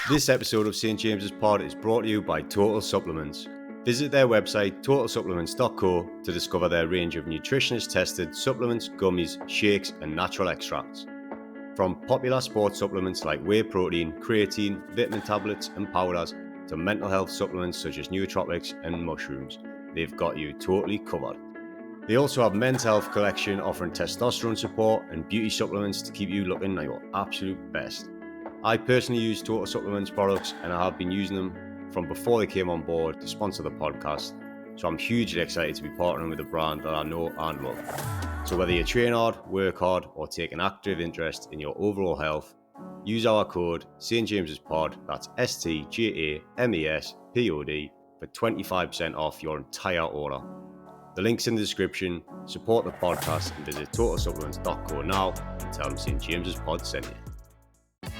This episode of St James's Pod is brought to you by Total Supplements. Visit their website totalsupplements.co to discover their range of nutritionist-tested supplements, gummies, shakes and natural extracts. From popular sports supplements like whey protein, creatine, vitamin tablets and powders to mental health supplements such as nootropics and mushrooms, they've got you totally covered. They also have men's health collection offering testosterone support and beauty supplements to keep you looking like your absolute best. I personally use Total Supplements products and I have been using them from before they came on board to sponsor the podcast, so I'm hugely excited to be partnering with a brand that I know and love. So whether you train hard, work hard or take an active interest in your overall health, use our code stjames'pod, that's stjamespod, for 25% off your entire order. The link's in the description. Support the podcast and visit totalsupplements.co now and tell them St James's Pod sent you.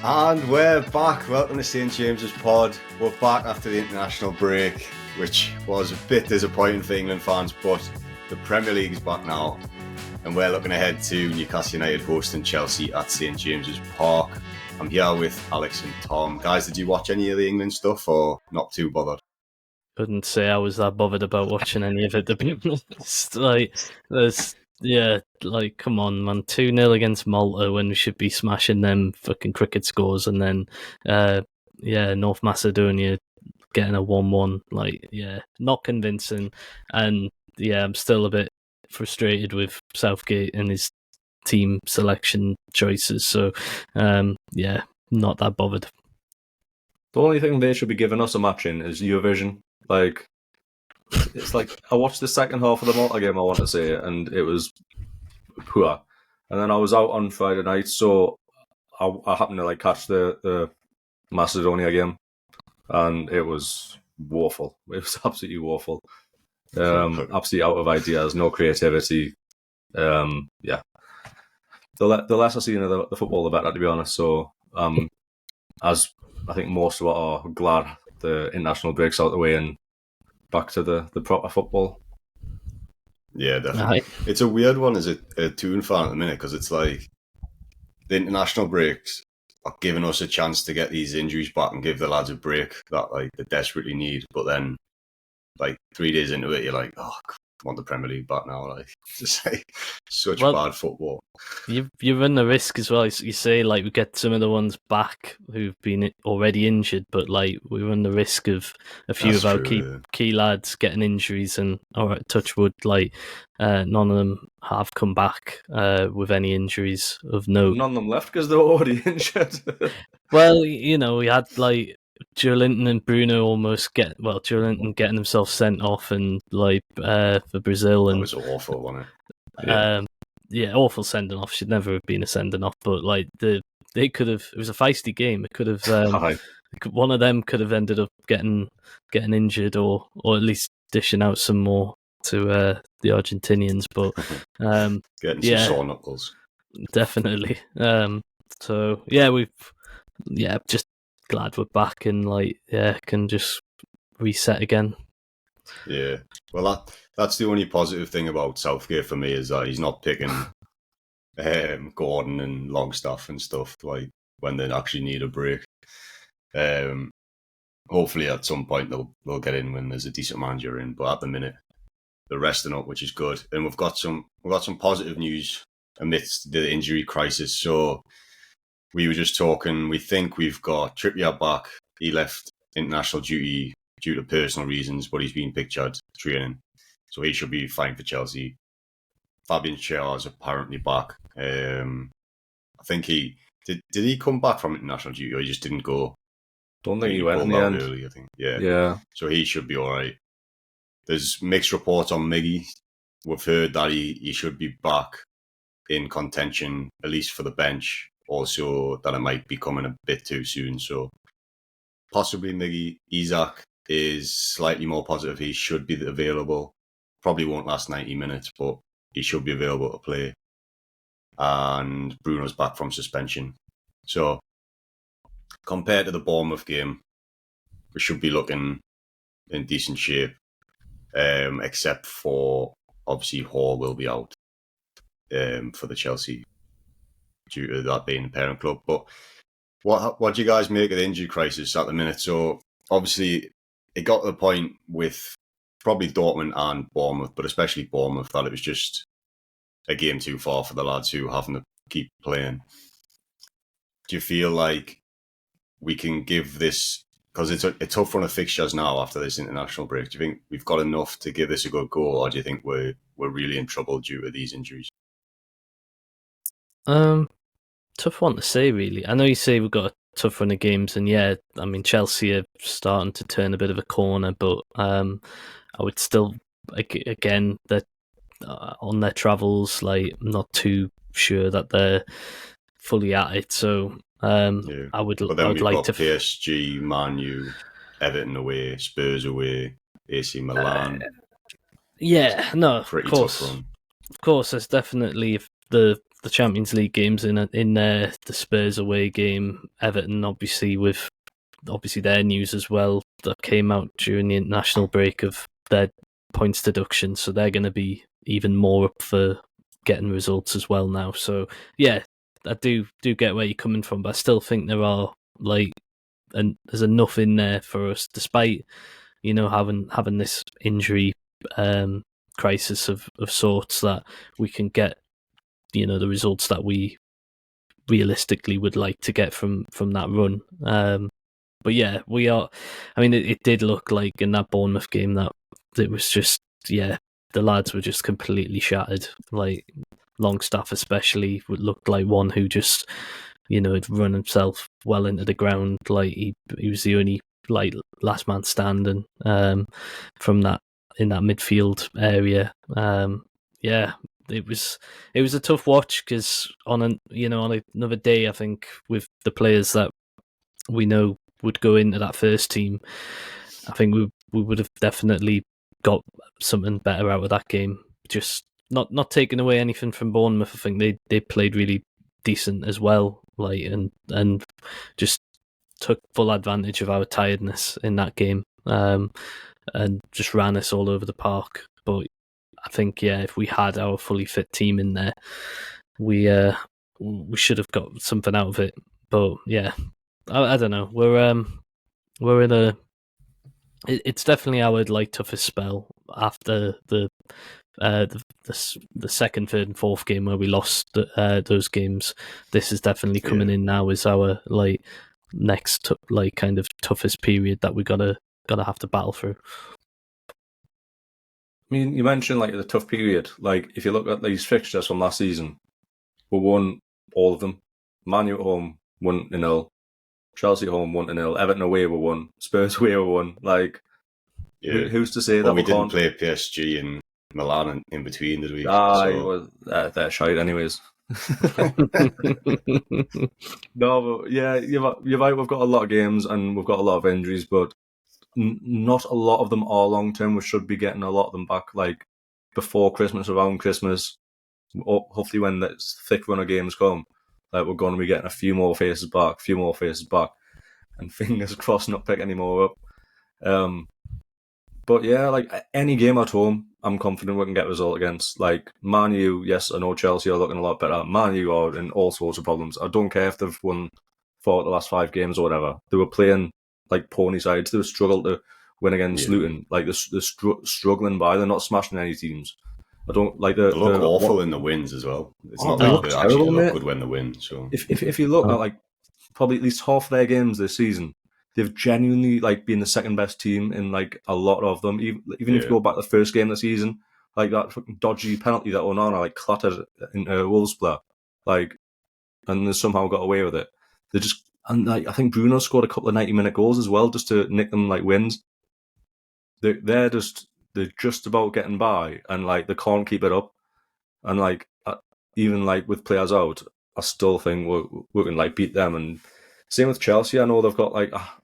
And we're back. Welcome to St James's Pod. We're back after the international break, which was a bit disappointing for England fans, but the Premier League is back now, and we're looking ahead to Newcastle United hosting Chelsea at St James's Park. I'm here with Alex and Tom. Guys, did you watch any of the England stuff or not too bothered? Couldn't say I was that bothered about watching any of it, to be honest. Come on, man. 2-0 against Malta when we should be smashing them fucking cricket scores, and then, North Macedonia getting a 1-1. Not convincing. And, I'm still a bit frustrated with Southgate and his team selection choices. So, not that bothered. The only thing they should be giving us a match in is Eurovision. It's like I watched the second half of the Malta game, I want to say, and it was poor. And then I was out on Friday night, so I happened to catch the Macedonia game, and it was woeful. It was absolutely woeful. Absolutely out of ideas, no creativity. The less I see of the football, the better, to be honest. So, as I think most of us are glad the international break's out the way and back to the proper football. Yeah, definitely. It's a weird one as a Toon fan at the minute, because it's like the international breaks are giving us a chance to get these injuries back and give the lads a break that they desperately need. But then 3 days into it, you're like, oh, I want the Premier League back now. It's just such bad football. You run the risk as well. You say we get some of the ones back who've been already injured, but we run the risk of a few That's of our true, key lads getting injuries, and touch wood, none of them have come back with any injuries of note. None of them left because they're already injured. Well, we had Joelinton and Bruno Joelinton getting himself sent off, and for Brazil, and it was awful, wasn't it? Awful sending off. Should never have been a sending off, but they could have. It was a feisty game. It could have. One of them could have ended up getting injured, or at least dishing out some more to the Argentinians. But getting some sore knuckles. Definitely. Just glad we're back and can just reset again. Yeah, well, that's the only positive thing about Southgate for me, is that he's not picking Gordon and Longstaff and stuff when they actually need a break. Hopefully at some point they'll get in when there's a decent manager in, but at the minute they're resting up, which is good. And we've got some positive news amidst the injury crisis. So we were just talking, we think we've got Trippier back. He left international duty due to personal reasons, but he's been pictured training, so he should be fine for Chelsea. Fabian Schär is apparently back. I think he did he come back from international duty, or he just didn't go? Don't think he went in the end. Early, I think. Yeah. So he should be all right. There's mixed reports on Miggy. We've heard that he should be back in contention, at least for the bench. Also, that it might be coming a bit too soon. So possibly Miggy. Isak is slightly more positive. He should be available. Probably won't last 90 minutes, but he should be available to play. And Bruno's back from suspension. So compared to the Bournemouth game, we should be looking in decent shape, except for obviously Hall will be out for the Chelsea due to that being the parent club. But What do you guys make of the injury crisis at the minute? So obviously it got to the point with probably Dortmund and Bournemouth, but especially Bournemouth, that it was just a game too far for the lads who having to keep playing. Do you feel like we can give this, because it's a tough run of fixtures now after this international break, do you think we've got enough to give this a good go, or do you think we're really in trouble due to these injuries? Tough one to say, really. I know you say we've got a tough run of games, and yeah, I mean, Chelsea are starting to turn a bit of a corner, but I would still, again, that on their travels, like, I'm not too sure that they're fully at it. So I would we've like got to PSG, Man U, Everton away, Spurs away, AC Milan. Of Pretty course, tough run. Of course, there's definitely the Champions League games in there, the Spurs away game, Everton obviously with their news as well that came out during the international break of their points deduction, so they're going to be even more up for getting results as well now. So yeah, I do get where you're coming from, but I still think there are there's enough in there for us, despite having this injury crisis of sorts, that we can get the results that we realistically would like to get from that run. But yeah, we are. I mean, it did look like in that Bournemouth game that it was just the lads were just completely shattered. Like Longstaff especially looked like one who just had run himself well into the ground. Like he was the only last man standing from that in that midfield area. It was a tough watch because on another day, I think with the players that we know would go into that first team, I think we would have definitely got something better out of that game. Just not taking away anything from Bournemouth. I think they played really decent as well, and just took full advantage of our tiredness in that game, and just ran us all over the park. But I think if we had our fully fit team in there, we should have got something out of it. But yeah, I don't know. We're in a. It's definitely our toughest spell after the second, third, and fourth game where we lost those games. This is definitely coming in now as our next kind of toughest period that we gotta have to battle through. I mean, you mentioned the tough period. If you look at these fixtures from last season, we won all of them. Man U at home 1-0, Chelsea at home 1-0, Everton away we won, Spurs away we won. Who's to say that we didn't play PSG and Milan in between, did we? They're shite anyways. No, but yeah, you're right. We've got a lot of games and we've got a lot of injuries, but not a lot of them are long term. We should be getting a lot of them back, before Christmas, around Christmas. Hopefully, when the thick run of games come, we're going to be getting a few more faces back, and fingers crossed not pick any more up. But yeah, any game at home, I'm confident we can get a result against. Man U, yes, I know Chelsea are looking a lot better. Man U are in all sorts of problems. I don't care if they've won 4 of the last 5 games or whatever. They were playing pony sides. They struggled to win against Luton. They're struggling by. They're not smashing any teams. I don't like the. They look awful in the wins as well. It's not they like they actually look mate. good when they win. So if you look at probably at least half of their games this season, they've genuinely been the second best team in a lot of them. Even if you go back to the first game of the season, that fucking dodgy penalty that Onana clattered into Wolves player, and they somehow got away with it. They just I think Bruno scored a couple of 90-minute goals as well just to nick them wins. They're just about getting by, and they can't keep it up. And even with players out, I still think we can beat them. And same with Chelsea. I know they've got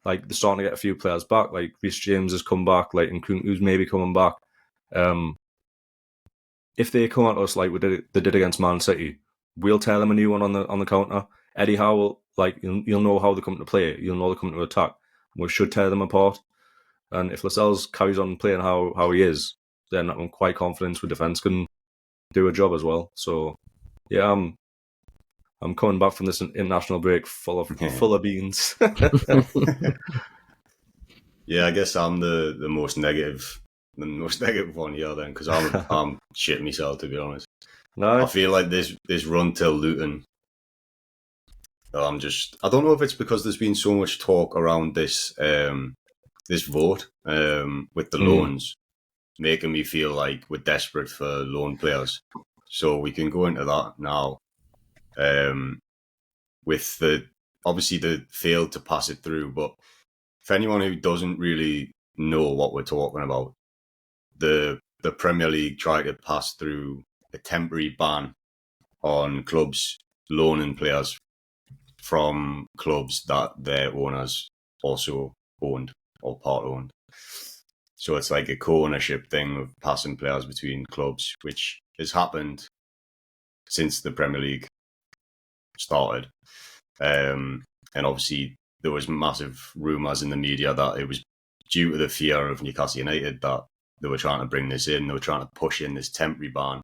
they're starting to get a few players back. Reece James has come back, and Nkunku's maybe coming back. If they come at us like they did against Man City, we'll tell them a new one on the counter. Eddie Howe, you'll know how they come to play. You'll know they come to attack. We should tear them apart. And if Lascelles carries on playing how he is, then I'm quite confident with defence can do a job as well. So yeah, I'm coming back from this international break full of beans. Yeah, I guess I'm the most negative one here then, because I'm shitting myself, to be honest. No, I feel like this run till Luton, I don't know if it's because there's been so much talk around this this vote with the loans, making me feel like we're desperate for loan players. So we can go into that now. With the failed to pass it through, but for anyone who doesn't really know what we're talking about, the Premier League tried to pass through a temporary ban on clubs loaning players from clubs that their owners also owned or part owned. So it's like a co-ownership thing of passing players between clubs, which has happened since the Premier League started. And obviously there was massive rumours in the media that it was due to the fear of Newcastle United that they were trying to bring this in. They were trying to push in this temporary ban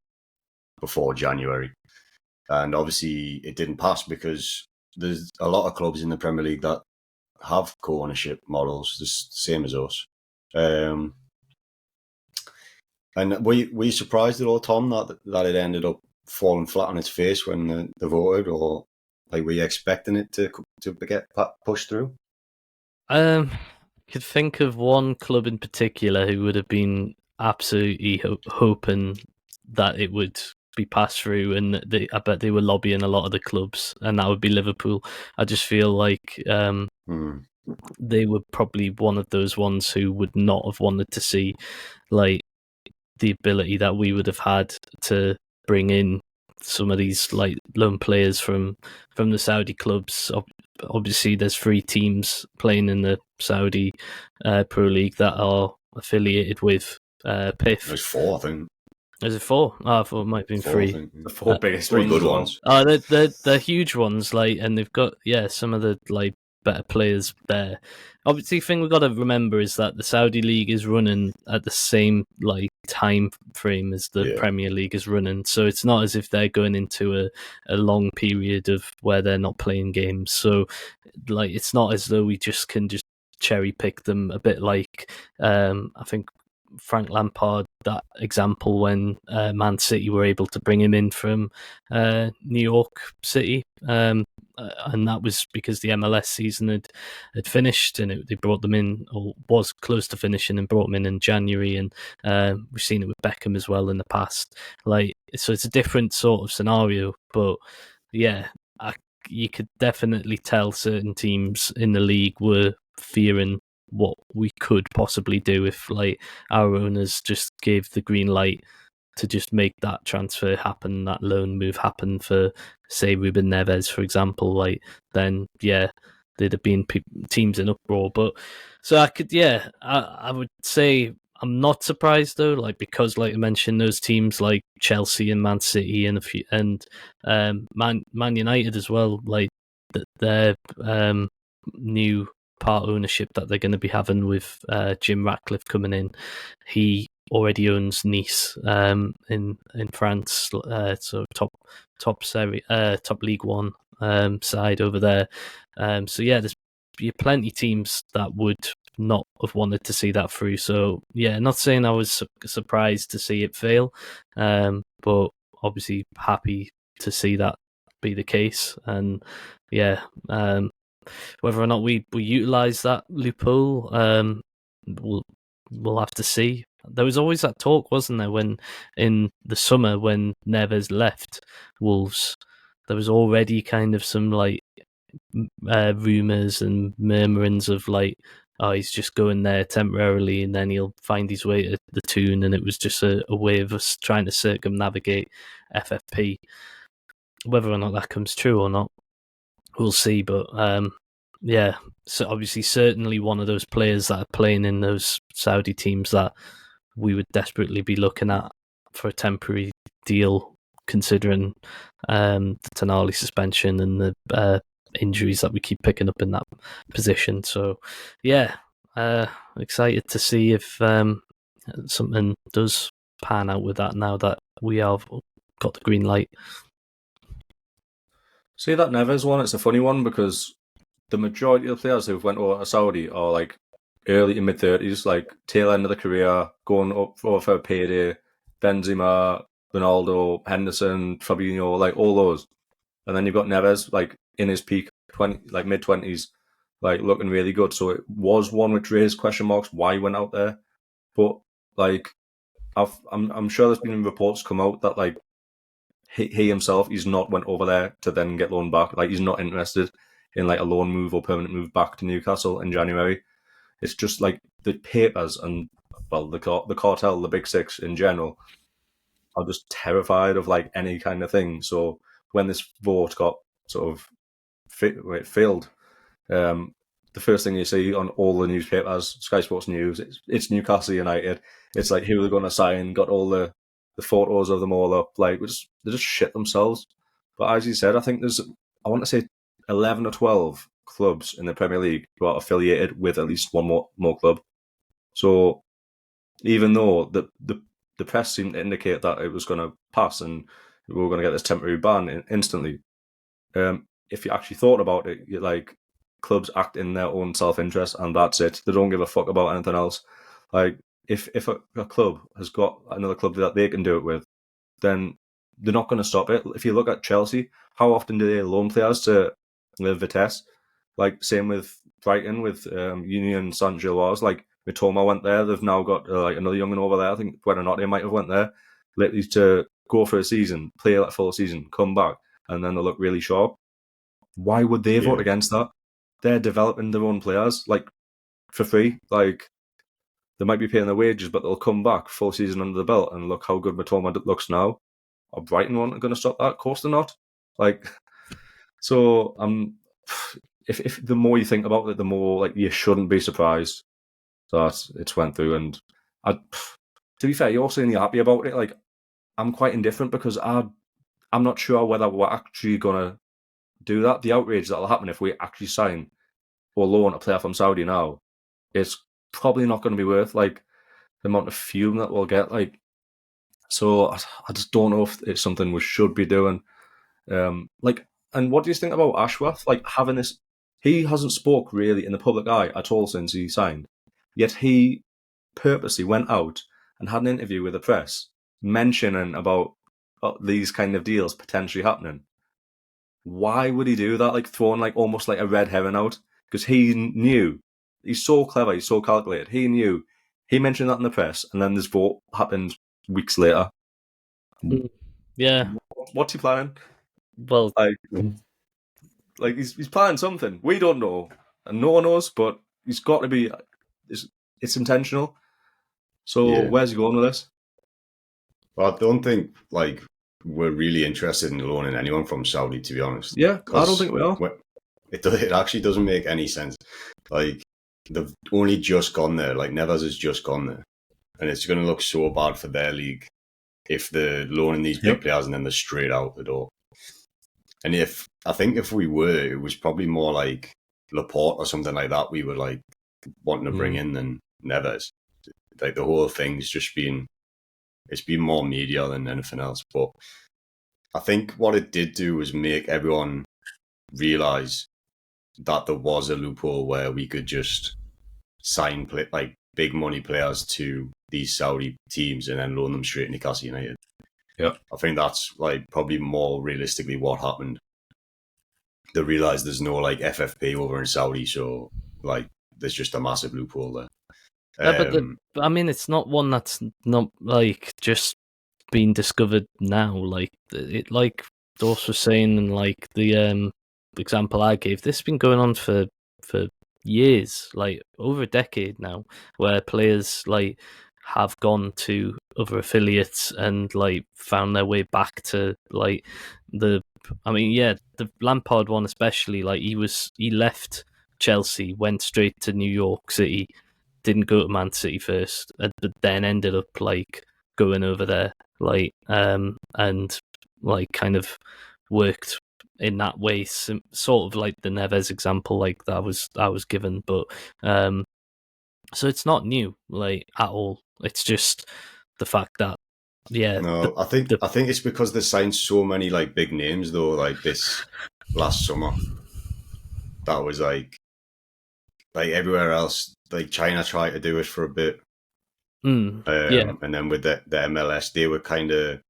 before January. And obviously it didn't pass because there's a lot of clubs in the Premier League that have co-ownership models, the same as us. And were you surprised at all, Tom, that it ended up falling flat on its face when they voted, or like were you expecting it to get pushed through? Could think of one club in particular who would have been absolutely hoping that it would be passed through, and I bet they were lobbying a lot of the clubs, and that would be Liverpool. I just feel like they were probably one of those ones who would not have wanted to see like the ability that we would have had to bring in some of these like loan players from the Saudi clubs. Obviously, there's 3 teams playing in the Saudi Pro League that are affiliated with PIF. There's 4, I think. Is it 4? I thought it might have been 3. The 4 biggest 3 ones. good ones. They're huge ones, like, and they've got some of the like better players there. Obviously, the thing we've got to remember is that the Saudi League is running at the same like time frame as the Premier League is running, so it's not as if they're going into a long period of where they're not playing games. So, like, it's not as though we can just cherry pick them a bit like I think Frank Lampard, that example when Man City were able to bring him in from New York City, and that was because the MLS season had finished, and they brought them in, or was close to finishing, and brought them in January, and we've seen it with Beckham as well in the past. Like, so it's a different sort of scenario, but yeah, you could definitely tell certain teams in the league were fearing what we could possibly do if like our owners just gave the green light to just make that transfer happen, that loan move happen for, say, Rúben Neves, for example. Like, then there'd have been teams in uproar. But so I would say I'm not surprised though, like, because like I mentioned, those teams like Chelsea and Man City and Man United as well, like their new part ownership that they're going to be having with Jim Ratcliffe coming in. He already owns Nice in France, so top League One side over there. So yeah, there's plenty of teams that would not have wanted to see that through. So yeah, not saying I was surprised to see it fail, but obviously happy to see that be the case. And yeah, whether or not we utilise that loophole, we'll have to see. There was always that talk, wasn't there, when in the summer when Neves left Wolves, there was already kind of some like rumours and murmurings of like, oh, he's just going there temporarily and then he'll find his way to the Toon, and it was just a way of us trying to circumnavigate FFP. Whether or not that comes true or not, we'll see. But yeah, so obviously certainly one of those players that are playing in those Saudi teams that we would desperately be looking at for a temporary deal, considering the Tonali suspension and the injuries that we keep picking up in that position. So yeah, excited to see if something does pan out with that now that we have got the green light. See that Neves one? It's a funny one because the majority of the players who've went over to Saudi are like early to mid-30s, like tail end of the career, going up for a payday. Benzema, Ronaldo, Henderson, Fabinho, like all those. And then you've got Neves, like in his peak, mid-20s, like looking really good. So it was one which raised question marks why he went out there. But like, I'm sure there's been reports come out that like he himself, he's not went over there to then get loaned back. Like he's not interested in like a loan move or permanent move back to Newcastle in January. It's just like the papers and well, the cartel, the big six in general, are just terrified of like any kind of thing. So when this vote got sort of failed, the first thing you see on all the newspapers, Sky Sports News, it's Newcastle United. It's like who they're going to sign. Got all the photos of them all up. Like they just shit themselves. But as you said, I think I want to say 11 or 12 clubs in the Premier League who are affiliated with at least one more club. So even though the press seemed to indicate that it was going to pass and we were going to get this temporary ban instantly, if you actually thought about it, you're like, clubs act in their own self-interest and that's it. They don't give a fuck about anything else. Like if a club has got another club that they can do it with, then they're not going to stop it. If you look at Chelsea, how often do they loan players to Vitesse? Like same with Brighton with Union Saint-Gilloise. Like Mitoma went there. They've now got like another young'un over there. I think whether or not they might have went there lately to go for a season, play that full season, come back, and then they look really sharp. Why would they vote against that? They're developing their own players like for free. Like they might be paying their wages, but they'll come back full season under the belt and look how good Mitoma looks now. Are Brighton going to stop that? Of course they're not. Like, so if the more you think about it, the more like you shouldn't be surprised that it's went through. And to be fair, you're saying you're happy about it. Like, I'm quite indifferent because I'm not sure whether we're actually gonna do that. The outrage that'll happen if we actually sign or loan a player from Saudi now, it's probably not going to be worth like the amount of fume that we'll get. Like, so I just don't know if it's something we should be doing. Like, and what do you think about Ashworth? Like having this, he hasn't spoke really in the public eye at all since he signed. Yet he purposely went out and had an interview with the press mentioning about these kind of deals potentially happening. Why would he do that? Like throwing like almost like a red herring out because he knew. He's so clever. He's so calculated. He knew. He mentioned that in the press, and then this vote happened weeks later. Yeah. What's he planning? Well, like he's planning something. We don't know, and no one knows. But he's got to be. It's intentional. So where's he going with this? Well, I don't think like we're really interested in loaning anyone from Saudi, to be honest. Yeah, I don't think we are. It actually doesn't make any sense. Like they've only just gone there. Like Neves has just gone there, and it's going to look so bad for their league if they're loaning these big players and then they're straight out the door. And I think if we were, it was probably more like Laporte or something like that we were like wanting to bring in than Neves. Like the whole thing's just been more media than anything else. But I think what it did do was make everyone realise that there was a loophole where we could just sign like big money players to these Saudi teams and then loan them straight to Newcastle United. Yeah, I think that's like probably more realistically what happened. They realised there's no like FFP over in Saudi, so like there's just a massive loophole there. But I mean, it's not one that's not like just been discovered now. Like it, like Dawes was saying, and like the example I gave, this has been going on for years, like over a decade now, where players like have gone to other affiliates and like found their way back to like the Lampard one especially. Like he left Chelsea, went straight to New York City, didn't go to Man City first, but then ended up like going over there, like and like kind of worked in that way, sort of like the Neves example, like that I was given. But so it's not new, like at all. It's just the fact that I think it's because they signed so many like big names though, like this. last summer. That was like everywhere else. Like China tried to do it for a bit. Yeah. And then with the MLS, they were kind of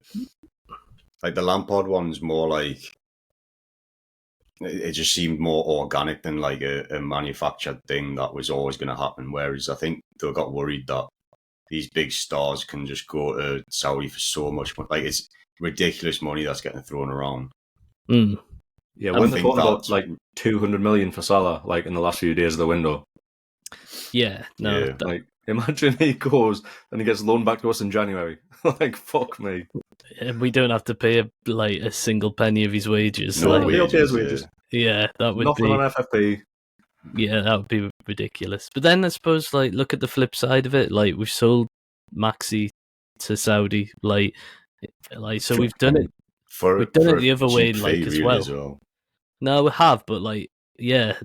like the Lampard one's more like it just seemed more organic than like a manufactured thing that was always going to happen. Whereas I think they got worried that these big stars can just go to Saudi for so much money. Like it's ridiculous money that's getting thrown around. Yeah, when they're talking about like 200 million for Salah, like in the last few days of the window. Yeah, no. Yeah. Like, imagine he goes and he gets loaned back to us in January. Like, fuck me. And we don't have to pay a single penny of his wages. No like, he'll pay his wages. Yeah, that would Nothing be on FFP. Yeah, that would be ridiculous. But then I suppose, like, look at the flip side of it. Like, we've sold Maxi to Saudi. Like so we've done it. We've done it the other way, like as well. No, we have, but like, yeah,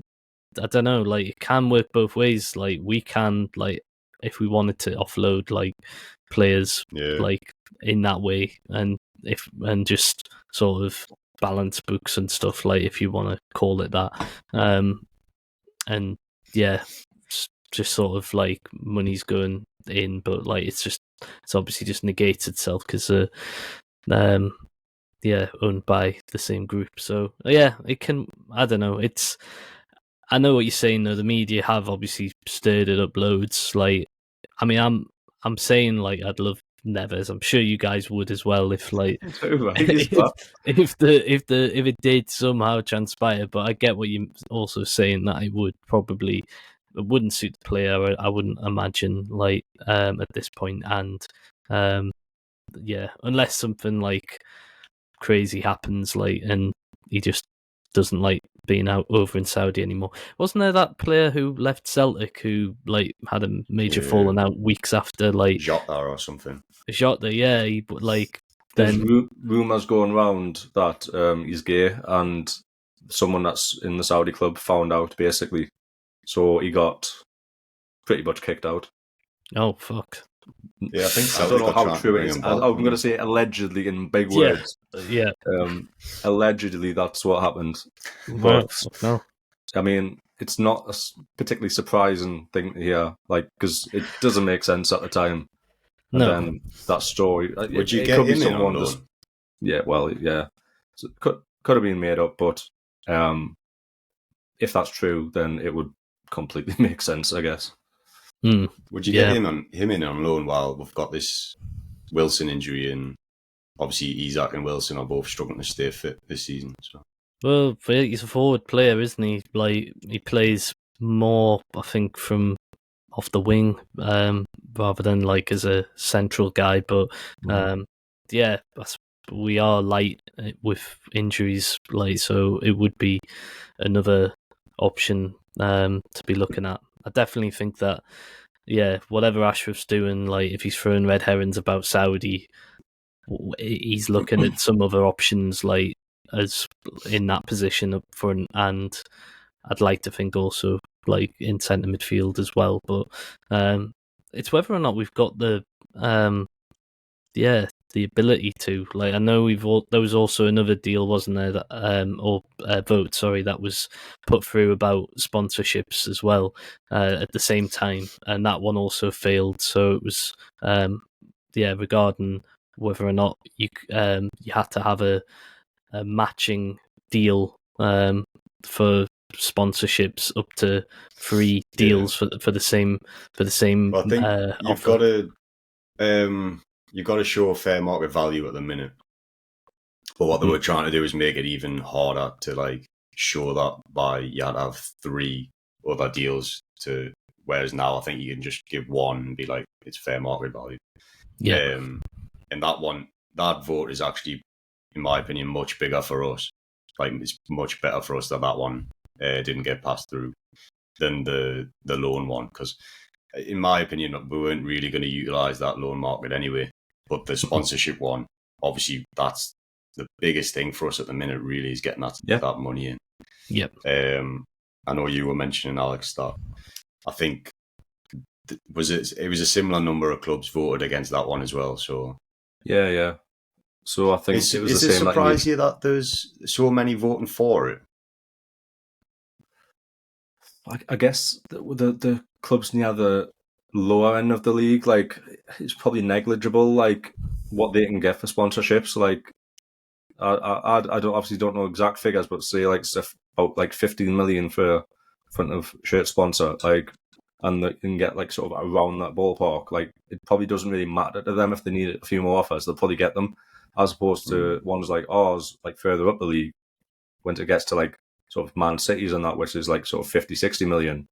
I don't know. Like, it can work both ways. Like, we can, like, if we wanted to offload like players, like in that way, and just sort of balance books and stuff. Like, if you want to call it that, and yeah, just sort of like money's going in, but like it's obviously just negates itself because owned by the same group. So yeah, it can. I don't know. I know what you're saying though. The media have obviously stirred it up loads. Like, I mean, I'm saying like I'd love Neves. I'm sure you guys would as well if like if it did somehow transpire. But I get what you're also saying, that it wouldn't suit the player. I wouldn't imagine like at this point, and unless something like crazy happens, like, and he just doesn't like being out over in Saudi anymore. Wasn't there that player who left Celtic who like had a major falling out weeks after, like Jota or something? Jota, yeah. There's rumours going around that he's gay, and someone that's in the Saudi club found out basically, so he got pretty much kicked out. Oh fuck! Yeah, I think I don't know how true it is. I'm going to say allegedly in big words. Yeah. Allegedly, that's what happened. But no. I mean, it's not a particularly surprising thing to hear, like, because it doesn't make sense at the time. And then that story. Would you get him in on loan? Yeah, well, yeah. So it could have been made up, but if that's true, then it would completely make sense, I guess. Would you get him in on loan while we've got this Wilson injury, and obviously Isak and Wilson are both struggling to stay fit this season? So. Well, he's a forward player, isn't he? Like, he plays more, I think, from off the wing rather than like as a central guy. But we are light with injuries, like, so it would be another option to be looking at. I definitely think that, whatever Ashraf's doing, like if he's throwing red herrings about Saudi, he's looking at some other options, like as in that position up front, and I'd like to think also like in centre midfield as well. But it's whether or not we've got the ability to. Like, I know there was also another deal, wasn't there, that vote, that was put through about sponsorships as well at the same time, and that one also failed. So it was regarding whether or not you had to have a matching deal for sponsorships up to 3 deals for the same. Well, I think you've got to show a fair market value at the minute. But what they were trying to do is make it even harder to like show that you had to have 3 other deals whereas now I think you can just give one and be like, it's fair market value. Yeah. And that vote is actually, in my opinion, much bigger for us. Like, it's much better for us that one didn't get passed through than the loan one, because in my opinion, we weren't really going to utilise that loan market anyway. But the sponsorship one, obviously, that's the biggest thing for us at the minute, really, is getting that money in. Yep. I know you were mentioning, Alex, that I think it was a similar number of clubs voted against that one as well. So yeah. So I think it was the same. Does it surprise you that there's so many voting for it? I guess the clubs near the lower end of the league, like, it's probably negligible, like, what they can get for sponsorships. Like, I obviously don't know exact figures, but say like about like 15 million for front of shirt sponsor, like, and they can get like sort of around that ballpark. Like, it probably doesn't really matter to them if they need a few more offers. They'll probably get them, as opposed to ones like ours, like further up the league, when it gets to like sort of Man Cities and that, which is like sort of 50, 60 million,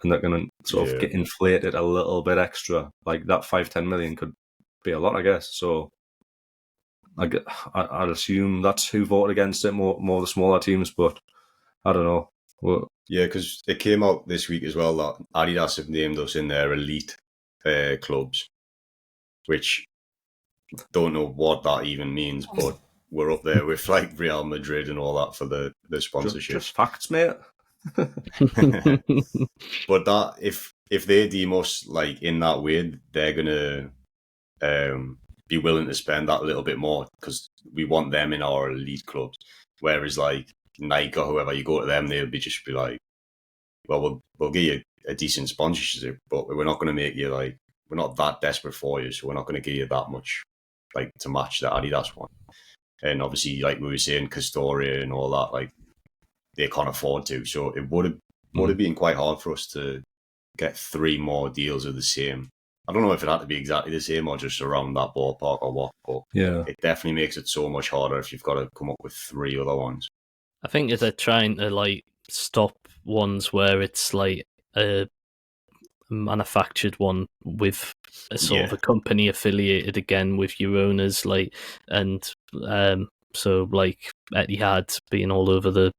and they're going to sort of get inflated a little bit extra. Like that 5-10 million could be a lot, I guess. So I'd assume that's who voted against it, more the smaller teams, but I don't know. Well, yeah, because it came out this week as well that Adidas have named us in their elite clubs, which don't know what that even means, but we're up there with like Real Madrid and all that for the sponsorship. Just facts, mate. But that if they deem us like in that way, they're gonna be willing to spend that little bit more because we want them in our elite clubs. Whereas like Nike or whoever, you go to them, they'll just be like, well, we'll give you a decent sponsorship, but we're not going to make you like, we're not that desperate for you, so we're not going to give you that much like to match the Adidas one. And obviously, like we were saying, Castoria and all that, like they can't afford to. So it would have been quite hard for us to get 3 more deals of the same. I don't know if it had to be exactly the same or just around that ballpark or what, but yeah, it definitely makes it so much harder if you've got to come up with 3 other ones. I think they're trying to like stop ones where it's like a manufactured one with a sort of a company affiliated again with your owners, like, and so like Etihad being all over the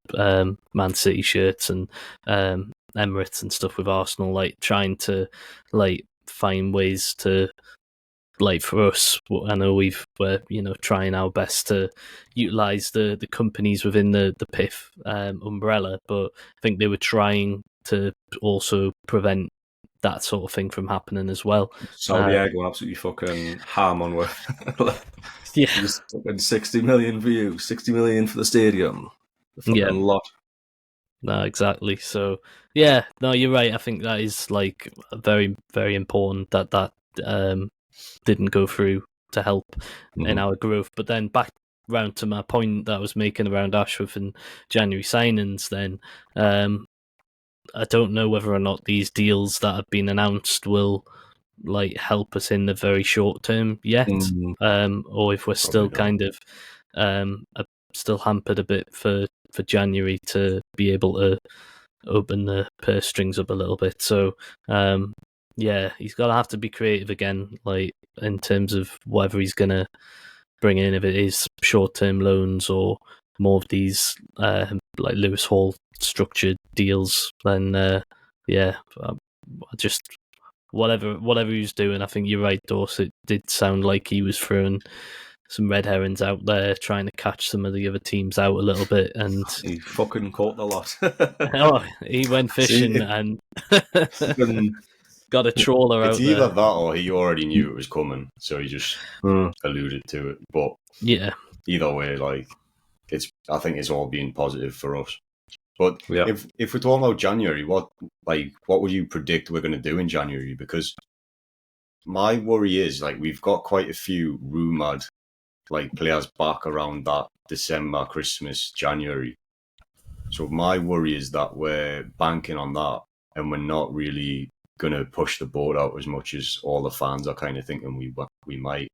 Man City shirts and Emirates and stuff with Arsenal, like trying to like find ways to, like, for us, I know we're trying our best to utilize the companies within the PIF umbrella, but I think they were trying to also prevent that sort of thing from happening as well. Saudi going absolutely fucking ham on with yeah, just fucking 60 million for you, 60 million for the stadium, the fucking lot. No, exactly. So yeah, no, you're right. I think that is like very, very important that didn't go through to help in our growth. But then back round to my point that I was making around Ashworth and January signings, then I don't know whether or not these deals that have been announced will like help us in the very short term yet, or if we're still kind of still hampered a bit for January to be able to open the purse strings up a little bit. So yeah, he's got to have to be creative again, like in terms of whatever he's going to bring in, if it is short-term loans or more of these like Lewis Hall structured deals, then yeah, just whatever he was doing. I think you're right, Dorset. It did sound like he was throwing some red herrings out there, trying to catch some of the other teams out a little bit, and he fucking caught the lot. oh, he went fishing and got a trawler out there. It's either that or he already knew it was coming, so he just alluded to it. But yeah, either way, like I think it's all been positive for us. But if we're talking about January, what would you predict we're going to do in January? Because my worry is like we've got quite a few rumoured like players back around that December, Christmas, January. So my worry is that we're banking on that and we're not really going to push the boat out as much as all the fans are kind of thinking we might.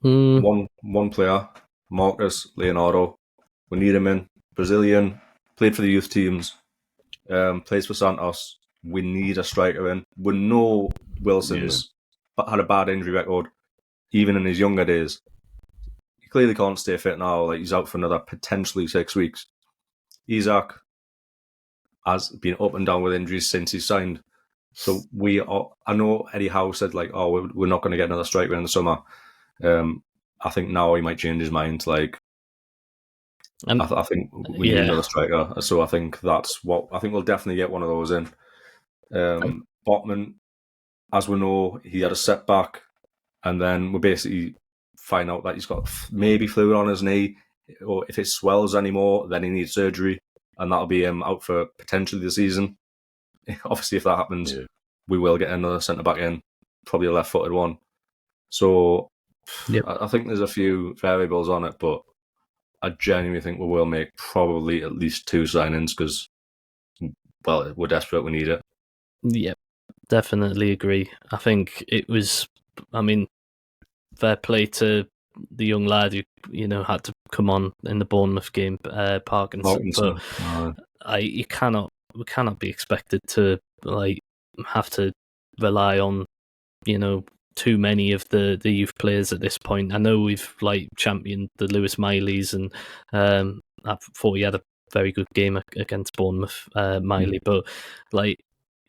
One player, Marcus Leonardo. We need him in. Brazilian, played for the youth teams, plays for Santos. We need a striker in. We know Wilson's had a bad injury record, even in his younger days. He clearly can't stay fit now. Like, he's out for another potentially 6 weeks. Isak has been up and down with injuries since he signed. So I know Eddie Howe said like, oh, we're not going to get another striker in the summer. I think now he might change his mind. Like, I think we need another striker. So I think we'll definitely get one of those in. Botman, as we know, he had a setback, and then we basically find out that he's got maybe fluid on his knee, or if it swells anymore, then he needs surgery. and that'll be out for potentially the season. Obviously, if that happens, Yeah. we will get another centre back in, probably a left-footed one. So Yep. I think there's a few variables on it, but I genuinely think we will make probably at least 2 signings because, well, we're desperate. We need it. Yep, definitely agree. I think it was, fair play to the young lad who, had to come on in the Bournemouth game, Parkinson. But we cannot be expected to have to rely on, too many of the youth players at this point. I know we've championed the Lewis Mileys, and I thought he had a very good game against Bournemouth, Miley, but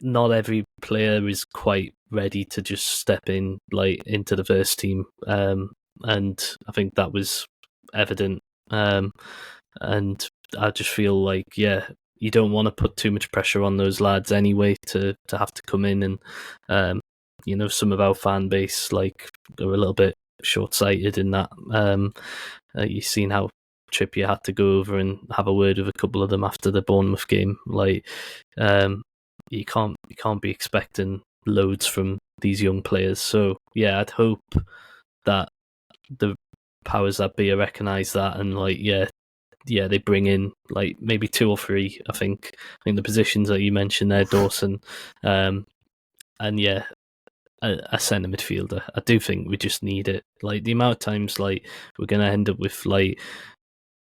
not every player is quite ready to just step in into the first team, and I think that was evident. And I just feel like, you don't want to put too much pressure on those lads anyway to have to come in, and some of our fan base are a little bit short-sighted in that. You've seen how Trippier had to go over and have a word with a couple of them after the Bournemouth game. You can't be expecting loads from these young players. So I'd hope that the powers that be recognise that, and they bring in maybe 2 or 3. I think the positions that you mentioned there, Dawson, and a centre midfielder. I do think we just need it. The amount of times we're going to end up with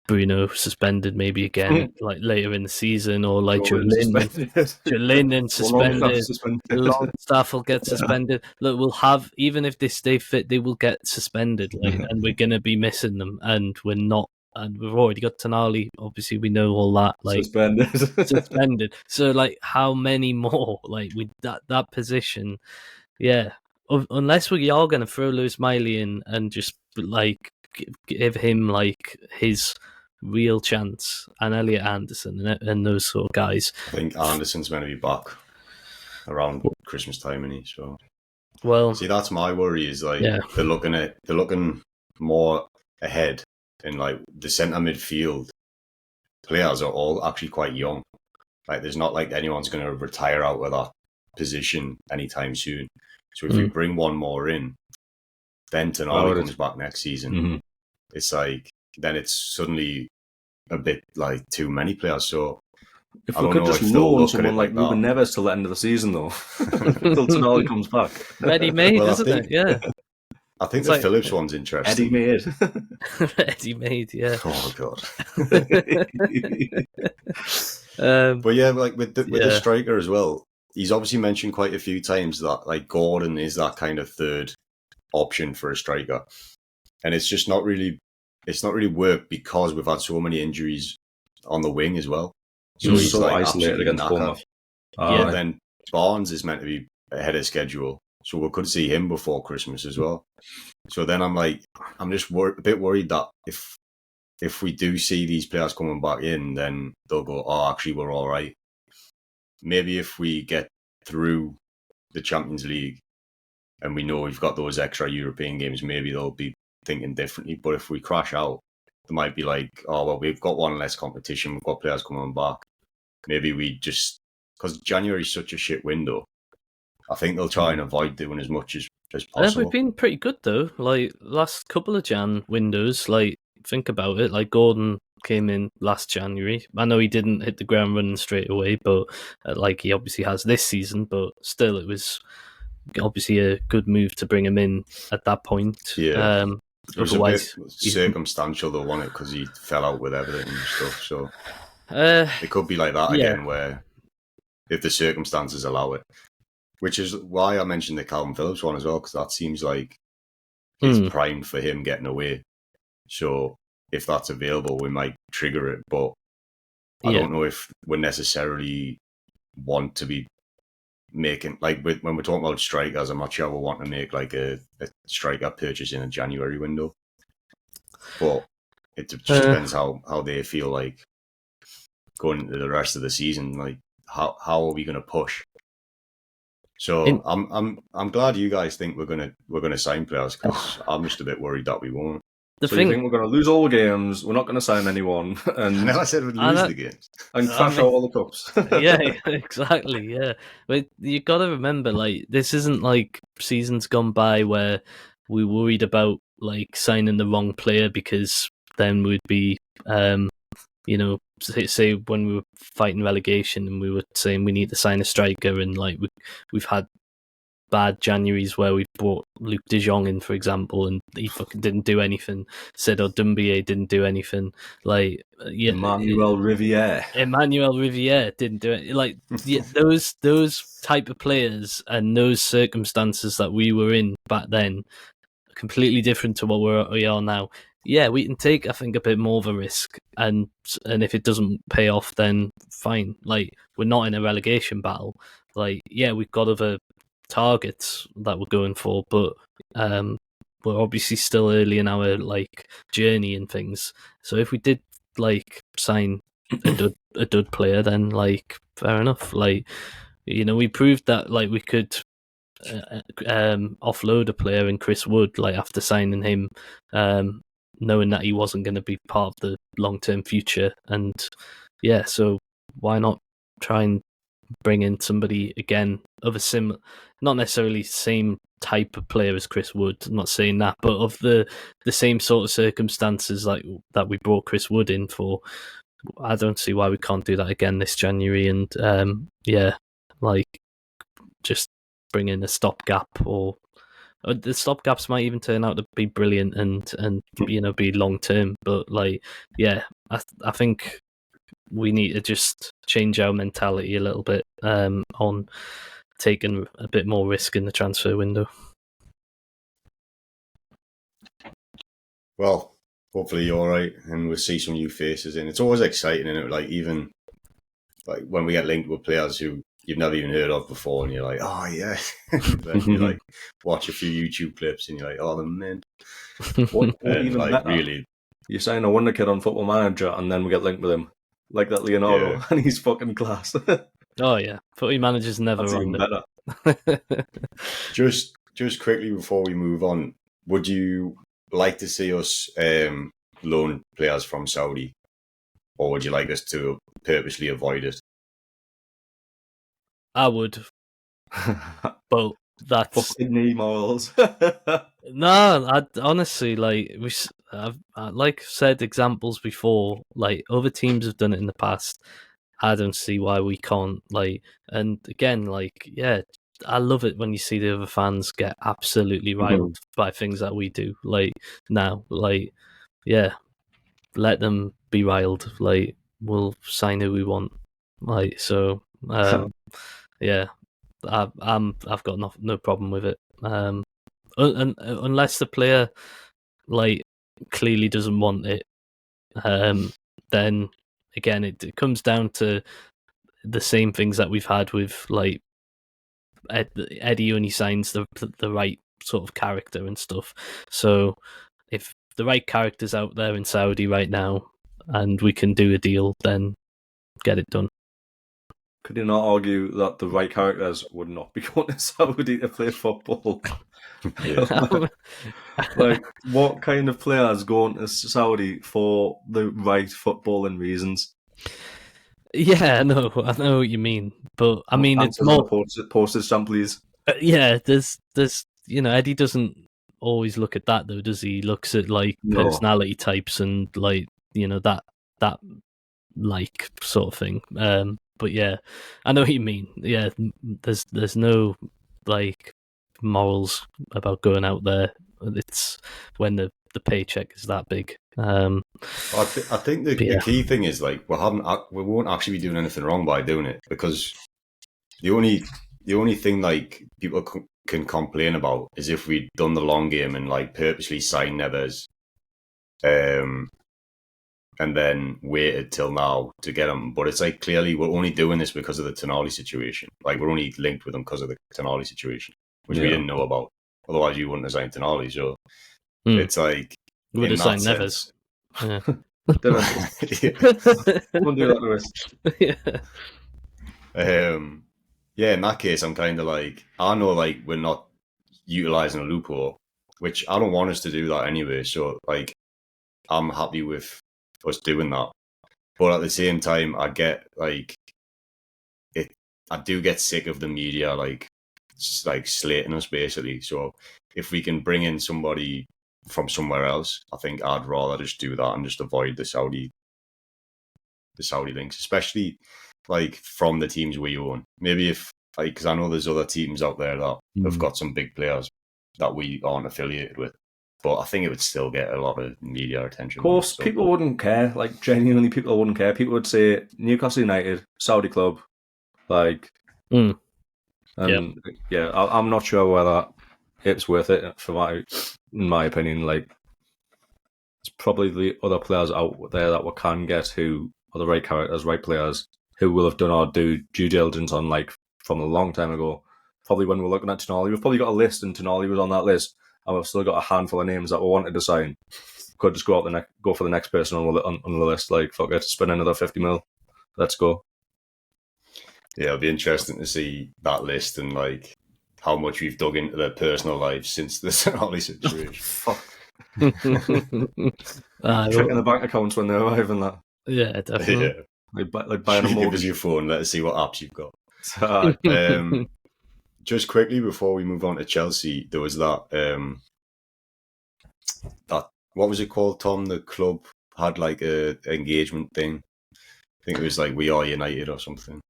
Bruno suspended maybe again later in the season, or Jolin suspended. Longstaff will get suspended. Look, we'll have, even if they stay fit, they will get suspended, and we're going to be missing them, and we're not. And we've already got Tonali. Obviously, we know all that. Suspended. So, how many more? With that position, unless we are going to throw Lewis Miley in and just give him his real chance, and Elliot Anderson and those sort of guys. I think Anderson's going to be back around Christmas time, isn't he? So, well, see, that's my worry. Is they're looking more ahead, and the centre midfield players are all actually quite young. There's not anyone's going to retire out of that position anytime soon. So if we bring one more in, then Tonali comes back next season. Mm-hmm. It's then it's suddenly a bit too many players. So if we could just loan someone like Rúben Neves till the end of the season, though, until Tonali comes back, ready-made, isn't it? Yeah. I think the Phillips one's interesting. Ready-made, yeah. Oh god. But with the striker as well, he's obviously mentioned quite a few times that Gordon is that kind of third option for a striker, and it's just not really worked because we've had so many injuries on the wing as well. So he's so isolated against Bournemouth. Then Barnes is meant to be ahead of schedule, so we could see him before Christmas as well. So then I'm just a bit worried that if we do see these players coming back in, then they'll go, oh, actually we're all right. Maybe if we get through the Champions League and we know we've got those extra European games, maybe they'll be thinking differently. But if we crash out, they might be oh, well, we've got one less competition, we've got players coming back. Maybe we just, because January is such a shit window, I think they'll try and avoid doing as much as possible. We've been pretty good though. Last couple of Jan windows, think about it. Gordon came in last January. I know he didn't hit the ground running straight away, but he obviously has this season. But still, it was obviously a good move to bring him in at that point. Yeah. It was a bit circumstantial though, wasn't it? Because he fell out with everything and stuff. So it could be like that again, where if the circumstances allow it. Which is why I mentioned the Calvin Phillips one as well, because that seems like it's primed for him getting away. So if that's available, we might trigger it. But I don't know if we necessarily want to be making, when we're talking about strikers, I'm not sure we want to make a striker purchase in a January window. But it just depends how they feel going into the rest of the season. How are we going to push? So I'm glad you guys think we're gonna sign players, because I'm just a bit worried that we won't. The So thing, you think we're going to lose all the games, we're not going to sign anyone, I and never said we'd lose the games. crash out all the cups. yeah, exactly, yeah. But you got to remember, like, this isn't like seasons gone by where we worried about like signing the wrong player because then we'd be, say when we were fighting relegation and we were saying we need to sign a striker, and like we've had bad Januaries where we brought Luke De Jong in, for example, and he fucking didn't do anything. Said Dumbier didn't do anything. Like, yeah, Emmanuel Riviere didn't do it. Like, yeah, those type of players and those circumstances that we were in back then, completely different to what we are now. Yeah, we can take, I think, a bit more of a risk, and if it doesn't pay off, then fine. Like, we're not in a relegation battle. Like, yeah, we've got other targets that we're going for, but we're obviously still early in our like journey and things. So if we did like sign a dud player, then like fair enough. Like, we proved that like we could offload a player in Chris Wood, like after signing him, knowing that he wasn't going to be part of the long-term future. And yeah, so why not try and bring in somebody again of a not necessarily same type of player as Chris Wood, I'm not saying that, but of the same sort of circumstances like that we brought Chris Wood in for. I don't see why we can't do that again this January, and like just bring in a stopgap, or the stopgaps might even turn out to be brilliant and be long term. But like, yeah, I think we need to just change our mentality a little bit on taking a bit more risk in the transfer window. Well, hopefully you're all right, and we'll see some new faces in. It's always exciting, and it like even like when we get linked with players who you've never even heard of before, and you're like, oh yeah, then you like watch a few YouTube clips, and you're like, oh, the mint. What even like better? really, You sign a wonder kid on Football Manager, and then we get linked with him, like that Leonardo, Yeah. and he's fucking class. Oh yeah, Footy Manager's never That's even wrong. better. just quickly before we move on, would you like to see us loan players from Saudi, or would you like us to purposely avoid it? I would, but that's fucking morals. no. I honestly like I've like said examples before. Like, other teams have done it in the past. I don't see why we can't. Like, and again, like, yeah, I love it when you see the other fans get absolutely riled by things that we do. Like now, like, yeah, let them be riled. Like, we'll sign who we want. Like, so, yeah, I've got no problem with it. Unless the player like clearly doesn't want it, then again it comes down to the same things that we've had with like Eddie only signs the right sort of character and stuff. So if the right character's out there in Saudi right now and we can do a deal, then get it done. Could you not argue that the right characters would not be going to Saudi to play football? Like, what kind of players going to Saudi for the right footballing reasons? Yeah, I know what you mean, but I mean it's more postage stamp, please. Yeah, there's Eddie doesn't always look at that though, does he? He looks at like personality types and like that like sort of thing. But yeah, I know what you mean. Yeah, there's no like morals about going out there. It's when the paycheck is that big. I think the key thing is like we won't actually be doing anything wrong by doing it, because the only thing like people can complain about is if we'd done the long game and like purposely signed Neves, and then waited till now to get him. But it's like clearly we're only doing this because of the Tonali situation. Like, we're only linked with him because of the Tonali situation, which we didn't know about. Otherwise, you wouldn't have signed Tonali. So it's like we would have signed Neves. Yeah. Wouldn't do that to us. Yeah, in that case, I'm kind of like, I know like we're not utilising a loophole, which I don't want us to do that anyway. So like, I'm happy with us doing that. But at the same time, I get like it. I do get sick of the media like slating us basically. So if we can bring in somebody from somewhere else, I think I'd rather just do that and just avoid the Saudi links, especially like from the teams we own. Maybe if because I know there's other teams out there that have got some big players that we aren't affiliated with, but I think it would still get a lot of media attention. Of course, people wouldn't care. Like, genuinely, people wouldn't care. People would say Newcastle United, Saudi club, like, and I'm not sure whether it's worth it in my opinion. Like, it's probably the other players out there that we can get who are the right characters, right players, who will have done our due diligence on, like, from a long time ago. Probably when we're looking at Tonali, we've probably got a list, and Tonali was on that list, and we've still got a handful of names that we wanted to sign. Could just go for the next person on the list. Like, fuck it, spend another 50 mil. Let's go. Yeah, it'll be interesting to see that list and like how much we've dug into their personal lives since the Tonali situation. Fuck. Checking the bank accounts when they arrive and that. Yeah, definitely. Yeah. Like buying a mortgage. Give us your phone. Let us see what apps you've got. Just quickly before we move on to Chelsea, there was that what was it called, Tom? The club had like a engagement thing. I think it was like We Are United or something.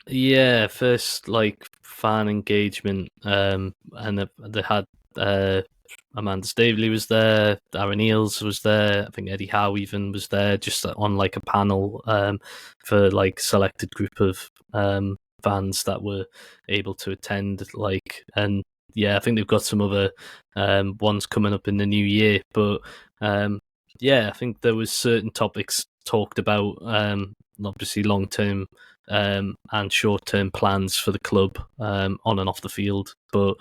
Yeah, first like fan engagement, and they had Amanda Staveley was there, Aaron Eales was there, I think Eddie Howe even was there, just on like a panel for like selected group of fans that were able to attend. Like, and yeah, I think they've got some other ones coming up in the new year, but yeah, I think there was certain topics talked about, obviously long term and short-term plans for the club on and off the field. But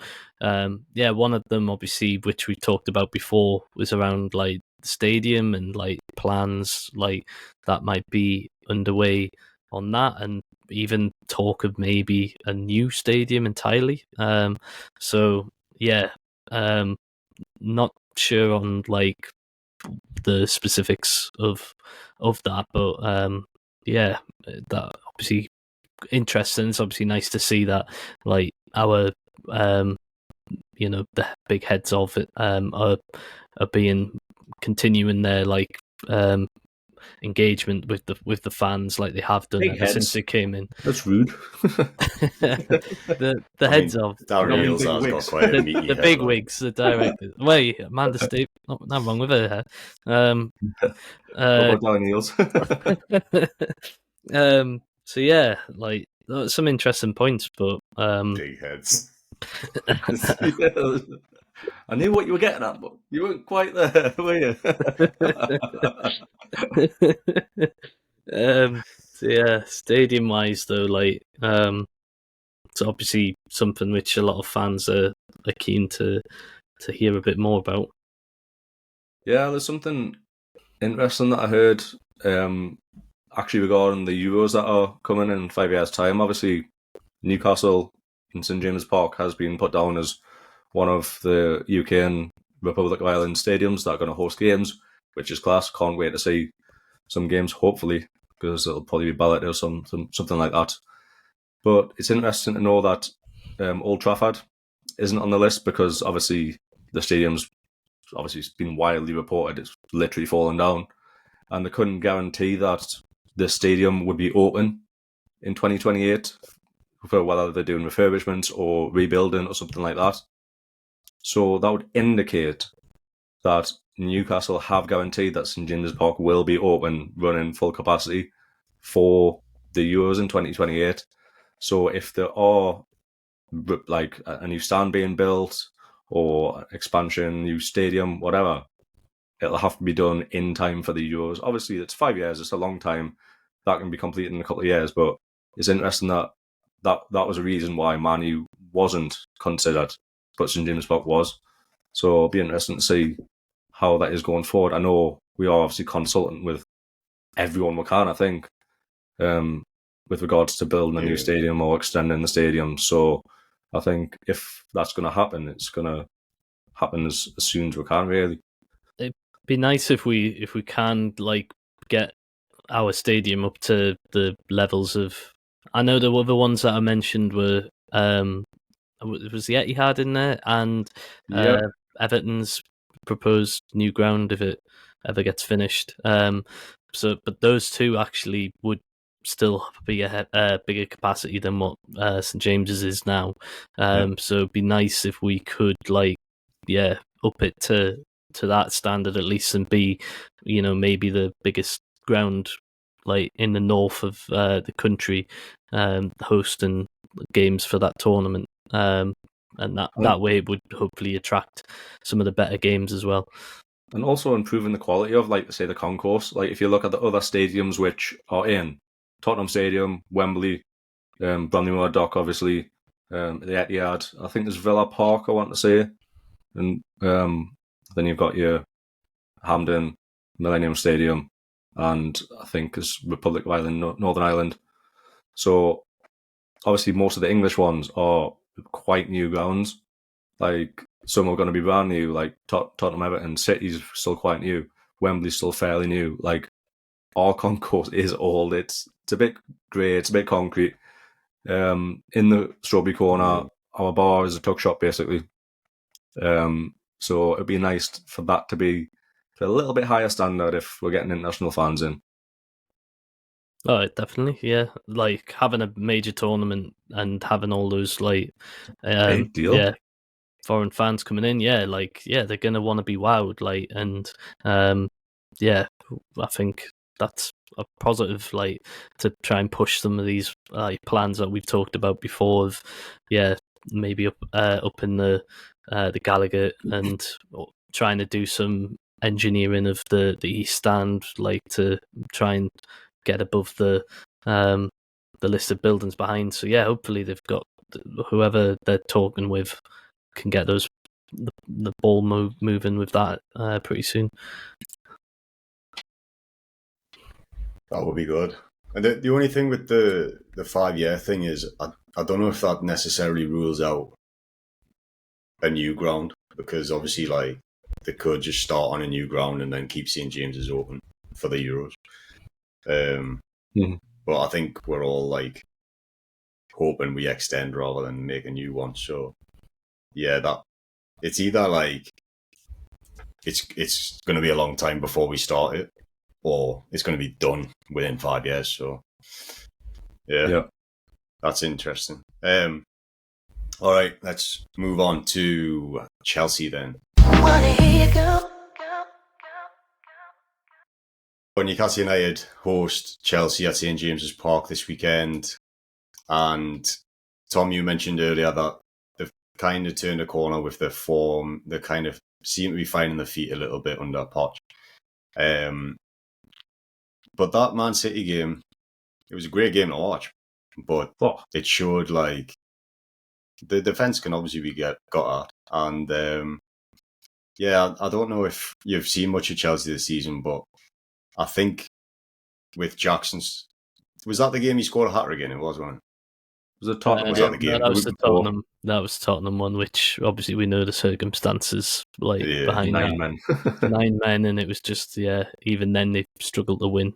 yeah, one of them, obviously, which we talked about before, was around like the stadium and like plans like that might be underway on that, and even talk of maybe a new stadium entirely. So yeah, not sure on like the specifics of that, but yeah, that obviously interesting. It's obviously nice to see that like our you know, the big heads of it are being continuing their like engagement with the fans like they have done ever since they came in. That's rude. the heads of Darren Eales has got quite a meaty the head, big though. wigs, the directors. Wait, Amanda Steve, not wrong with her. What about Darren Eales? So yeah, like some interesting points, but Big heads. Yeah. I knew what you were getting at, but you weren't quite there, were you? So yeah, stadium wise though, like it's obviously something which a lot of fans are keen to hear a bit more about. Yeah, there's something interesting that I heard actually regarding the Euros that are coming in 5 years' time. Obviously, Newcastle in St James' Park has been put down as one of the UK and Republic of Ireland stadiums that are going to host games, which is class. Can't wait to see some games, hopefully, because it'll probably be balloted or something like that. But it's interesting to know that Old Trafford isn't on the list, because obviously the stadium's obviously it's been widely reported it's literally fallen down, and they couldn't guarantee that the stadium would be open in 2028 for whether they're doing refurbishments or rebuilding or something like that. So that would indicate that Newcastle have guaranteed that St James's Park will be open, running full capacity for the Euros in 2028. So if there are like a new stand being built or expansion, new stadium, whatever, it'll have to be done in time for the Euros. Obviously, it's 5 years, it's a long time. That can be completed in a couple of years, but it's interesting that was a reason why Man U wasn't considered, but St James' Park was. So it'll be interesting to see how that is going forward. I know we are obviously consulting with everyone we can, I think, with regards to building a new stadium or extending the stadium. So I think if that's going to happen, it's going to happen as soon as we can, really. Be nice if we can like get our stadium up to the levels of. I know the other ones that I mentioned were was the Etihad in there, and Everton's proposed new ground if it ever gets finished. But those two actually would still be a bigger capacity than what St James's is now. So it'd be nice if we could up it to that standard at least, and be maybe the biggest ground like in the north of the country, hosting games for that tournament. And that way it would hopefully attract some of the better games as well. And also improving the quality of, like, say, the concourse. Like, if you look at the other stadiums which are in Tottenham Stadium, Wembley, Brandywell Dock, obviously, the Etihad. I think there's Villa Park, I want to say. And then you've got your Hampden, Millennium Stadium, and I think there's Republic of Ireland, Northern Ireland. So, obviously, most of the English ones are quite new grounds. Like, some are going to be brand new, like Tottenham, Everton. City's still quite new. Wembley's still fairly new. Like, our concourse is old. It's a bit grey. It's a bit concrete. In the strawberry corner, our bar is a tuck shop, basically. So it'd be nice for that to be a little bit higher standard if we're getting international fans in. Oh, definitely, yeah. Like having a major tournament and having all those Big deal. Yeah, foreign fans coming in, they're gonna want to be wowed, and I think that's a positive, to try and push some of these plans that we've talked about before of maybe up in the Gallagher, and trying to do some engineering of the East Stand, to try and get above the list of buildings behind. So hopefully they've got whoever they're talking with can get the ball moving with that pretty soon. That would be good. And the only thing with the 5-year thing is I don't know if that necessarily rules out a new ground, because obviously they could just start on a new ground and then keep St James's open for the Euros. But I think we're all hoping we extend rather than make a new one. So that it's either it's going to be a long time before we start it, or it's going to be done within 5 years. So that's interesting. All right, let's move on to Chelsea then. Newcastle United host Chelsea at St James's Park this weekend, and Tom, you mentioned earlier that they've kind of turned a corner with their form. They kind of seem to be finding their feet a little bit under Poch. But that Man City game, it was a great game to watch, but it showed the defence can obviously be got at. And I don't know if you've seen much of Chelsea this season, but I think with Jackson's, was that the game he scored a hat-trick in? It was, wasn't it? Was it Tottenham? Was that the game? No, that was the Tottenham one, which obviously we know the circumstances behind 9 men. 9 men, and it was just even then they struggled to win.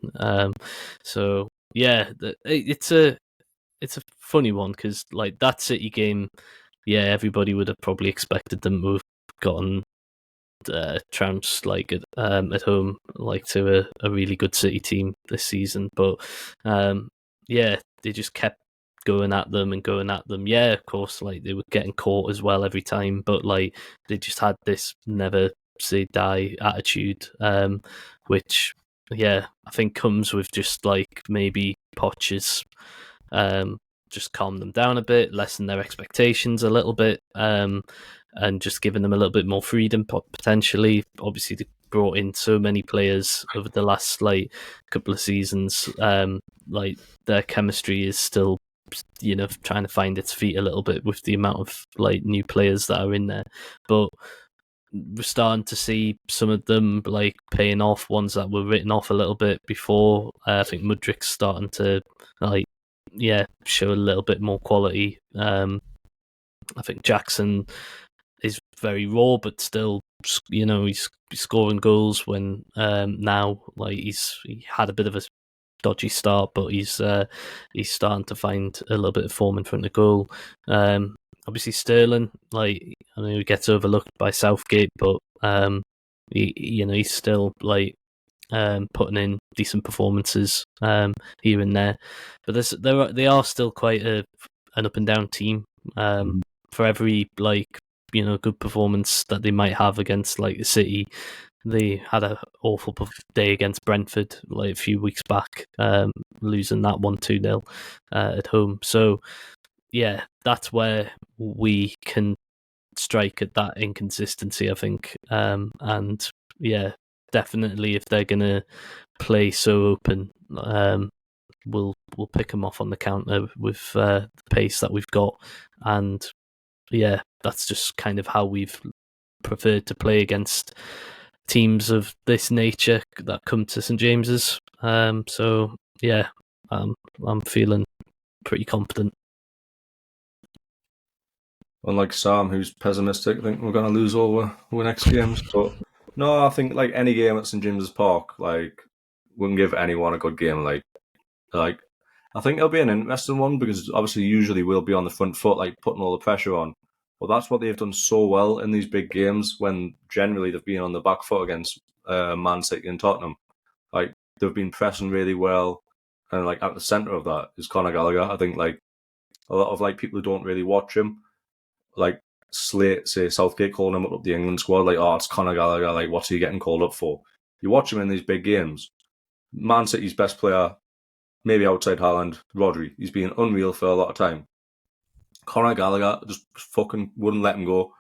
It's a funny one because that City game, everybody would have probably expected them to have gotten trounced at home to a really good City team this season, but they just kept going at them. Of course, they were getting caught as well every time, but they just had this never say die attitude, which I think comes with just maybe Poch's just calm them down a bit, lessen their expectations a little bit, and just giving them a little bit more freedom potentially. Obviously, they brought in so many players over the last couple of seasons. Their chemistry is still trying to find its feet a little bit with the amount of new players that are in there, but we're starting to see some of them paying off, ones that were written off a little bit before. I think Mudryk's starting to show a little bit more quality. I think Jackson is very raw, but still he's scoring goals when now like he had a bit of a dodgy start, but he's starting to find a little bit of form in front of goal. Obviously Sterling, like I know he gets overlooked by Southgate, but he's still like putting in decent performances here and there. But they are still quite an up and down team. For every good performance that they might have against like the City, they had an awful day against Brentford like a few weeks back, losing that 1-2-0 at home. So yeah, that's where we can strike at that inconsistency, I think. And yeah, definitely if they're gonna play so open, we'll pick them off on the counter with the pace that we've got. And yeah, that's just kind of how we've preferred to play against teams of this nature that come to St James's. So yeah, I'm feeling pretty confident. Unlike Sam, who's pessimistic, I think we're going to lose all our next games. But no, I think like any game at St James's Park, like we can give anyone a good game. Like I think it'll be an interesting one because obviously usually we'll be on the front foot, like putting all the pressure on. Well, that's what they've done so well in these big games when generally they've been on the back foot against Man City and Tottenham. Like they've been pressing really well, and like at the centre of that is Conor Gallagher. I think like a lot of like people who don't really watch him, like slate say Southgate calling him up the England squad, like it's Conor Gallagher. Like what's he getting called up for? You watch him in these big games. Man City's best player, maybe outside Haaland, Rodri. He's been unreal for a lot of time. Conor Gallagher just fucking wouldn't let him go.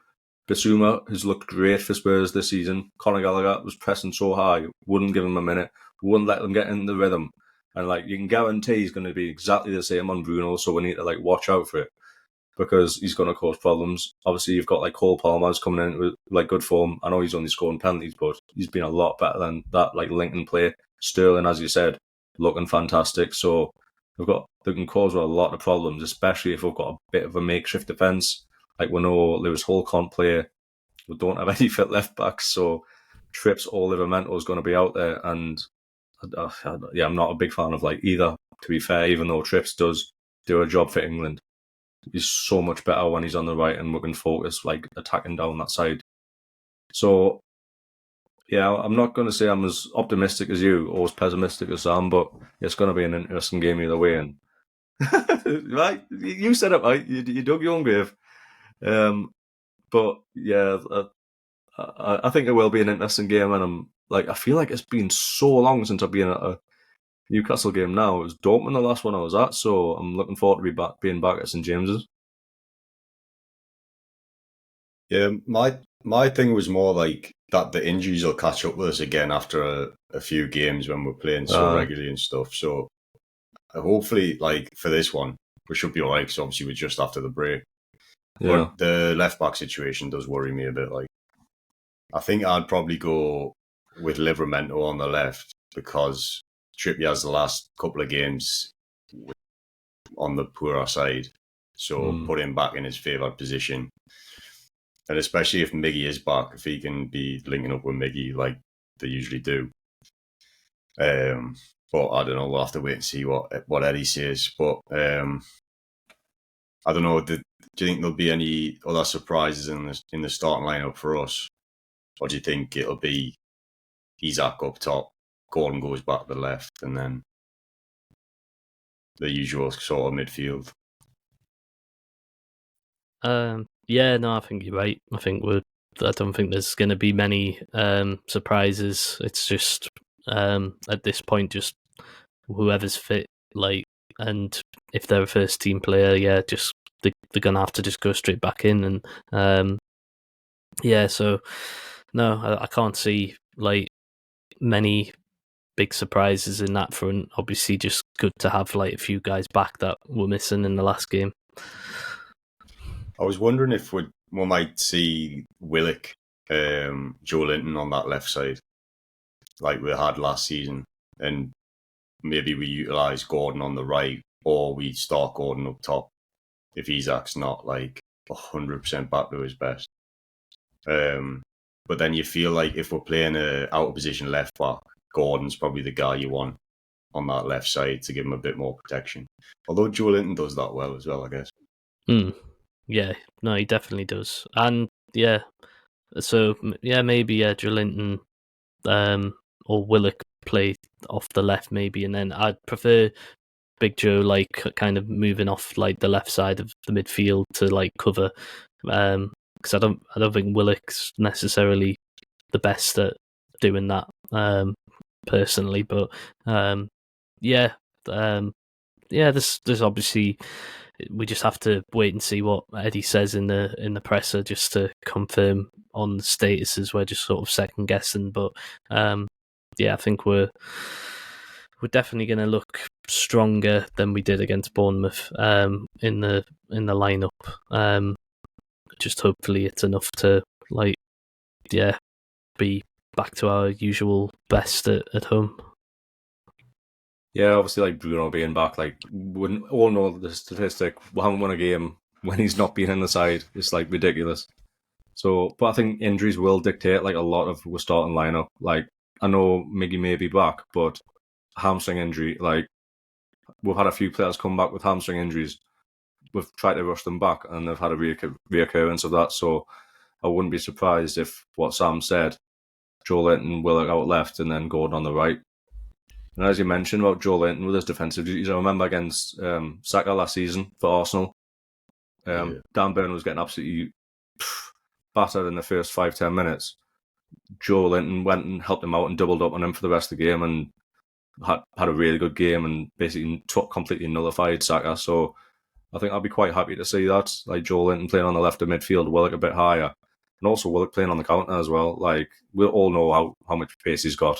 Bissouma has looked great for Spurs this season. Conor Gallagher was pressing so high, wouldn't give him a minute, wouldn't let them get in the rhythm. And like you can guarantee he's going to be exactly the same on Bruno, so we need to like watch out for it because he's going to cause problems. Obviously, you've got like Cole Palmer's coming in with like good form. I know he's only scoring penalties, but he's been a lot better than that like Lincoln play. Sterling, as you said, looking fantastic. So they can cause a lot of problems, especially if we've got a bit of a makeshift defence. Like we know Lewis Hall can't play. We don't have any fit left backs, so Trips or Livramento is going to be out there. And I'm not a big fan of like either. To be fair, even though Trips does do a job for England, he's so much better when he's on the right and we can focus like attacking down that side. So yeah, I'm not going to say I'm as optimistic as you or as pessimistic as Sam, but it's going to be an interesting game either way. And right, you said it right. You dug your own grave. But yeah, I think it will be an interesting game, and I feel like it's been so long since I've been at a Newcastle game now. It was Dortmund the last one I was at, so I'm looking forward to being back at St James's. Yeah, my thing was more like that the injuries will catch up with us again after a few games when we're playing so regularly and stuff. So hopefully, like for this one, we should be alright because obviously we're just after the break. Yeah. But the left back situation does worry me a bit. Like, I think I'd probably go with Livramento on the left because Trippier has the last couple of games on the poorer side. So put him back in his favoured position. And especially if Miggy is back, if he can be linking up with Miggy like they usually do. But I don't know, we'll have to wait and see what Eddie says. But I don't know, do you think there'll be any other surprises in the starting lineup for us? Or do you think it'll be Isak up top, Gordon goes back to the left, and then the usual sort of midfield? Yeah, no, I think you're right. I don't think there's going to be many surprises. It's just at this point, just whoever's fit, like, and if they're a first team player, yeah, just they're going to have to just go straight back in, and yeah. So no, I can't see like many big surprises in that front. Obviously, just good to have like a few guys back that were missing in the last game. I was wondering if we might see Willock, Joe Linton on that left side, like we had last season, and maybe we utilise Gordon on the right, or we start Gordon up top if Isak's not like 100% back to his best. But then you feel like if we're playing a out of position left back, Gordon's probably the guy you want on that left side to give him a bit more protection. Although Joe Linton does that well as well, I guess. Yeah, no, he definitely does. And yeah, so yeah, maybe Joe Linton or Willock play off the left maybe, and then I'd prefer Big Joe like kind of moving off like the left side of the midfield to like cover, because I don't think Willock's necessarily the best at doing that personally, but there's obviously, we just have to wait and see what Eddie says in the presser just to confirm on the statuses. We're just sort of second guessing, but I think we're definitely going to look stronger than we did against Bournemouth in the lineup. Just hopefully it's enough to be back to our usual best at home. Yeah, obviously, like Bruno being back, like we all know the statistic. We haven't won a game when he's not been in the side. It's like ridiculous. So, but I think injuries will dictate like a lot of our starting lineup. Like I know Miggy may be back, but hamstring injury, like we've had a few players come back with hamstring injuries. We've tried to rush them back, and they've had a reoccurrence of that. So I wouldn't be surprised if what Sam said, Joe Linton, Willock out left, and then Gordon on the right. And as you mentioned about Joe Linton with his defensive duties, I remember against Saka last season for Arsenal, Dan Burn was getting absolutely battered in the first 5-10 minutes. Joe Linton went and helped him out and doubled up on him for the rest of the game and had a really good game and basically completely nullified Saka. So I think I'd be quite happy to see that. Like Joe Linton playing on the left of midfield, Willock a bit higher, and also Willock playing on the counter as well. Like we all know how much pace he's got.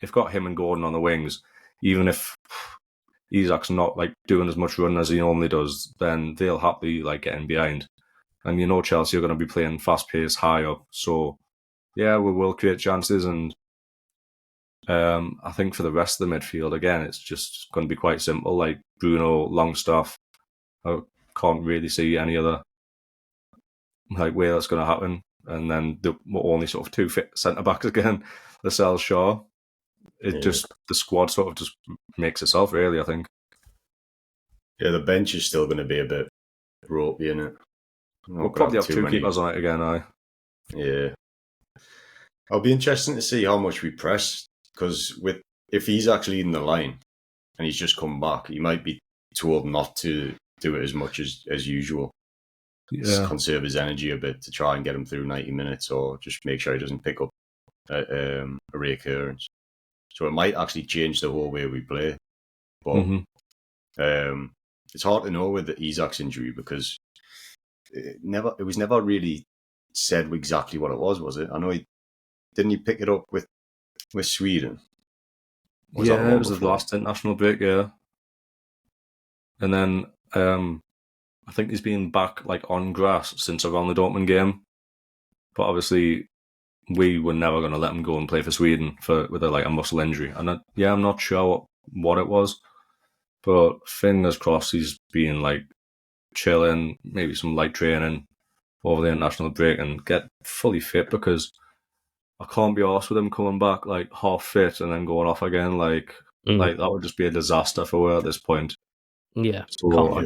If got him and Gordon on the wings, even if Isak's not like doing as much running as he normally does, then they'll happily like get in behind. And you know Chelsea are going to be playing fast pace, high up. So yeah, we will create chances, and I think for the rest of the midfield, again, it's just going to be quite simple. Like Bruno, Longstaff, I can't really see any other like way that's going to happen. And then the only sort of two fit centre backs again, Lascelles, Shaw. The squad sort of just makes itself, really, I think. Yeah, the bench is still going to be a bit ropey, isn't it? We'll probably have two keepers on it again, aye. Yeah. It'll be interesting to see how much we press, because if he's actually in the line and he's just come back, he might be told not to do it as much as usual. Yeah. Conserve his energy a bit to try and get him through 90 minutes, or just make sure he doesn't pick up a reoccurrence. So it might actually change the whole way we play. But it's hard to know with the Isak's injury, because it was never really said exactly what it was it? I know didn't he pick it up with Sweden? It was the last international break, yeah. And then I think he's been back like on grass since around the Dortmund game. But obviously we were never going to let him go and play for Sweden with a muscle injury. And I'm not sure what it was, but fingers crossed he's been like chilling, maybe some light training over the international break and get fully fit, because I can't be arsed with him coming back like half fit and then going off again. Like that would just be a disaster for her at this point. Yeah. So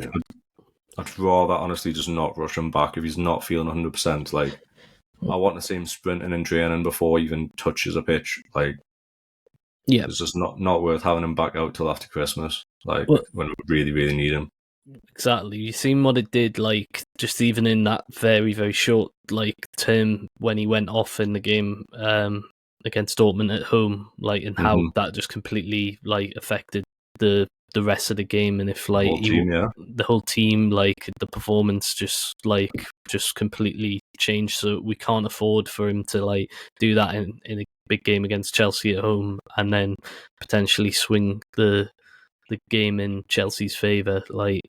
I'd rather honestly just not rush him back if he's not feeling 100%. Like, I want to see him sprinting and training before he even touches a pitch. Like, it's just not worth having him back out till after Christmas. Like, when we really, really need him. Exactly. You've seen what it did, like, just even in that very, very short, like, term when he went off in the game against Dortmund at home, like, and how that just completely, like, affected the rest of the game. And if, like, the whole team, like, the performance just completely changed. So we can't afford for him to, like, do that in a big game against Chelsea at home and then potentially swing the game in Chelsea's favour. Like,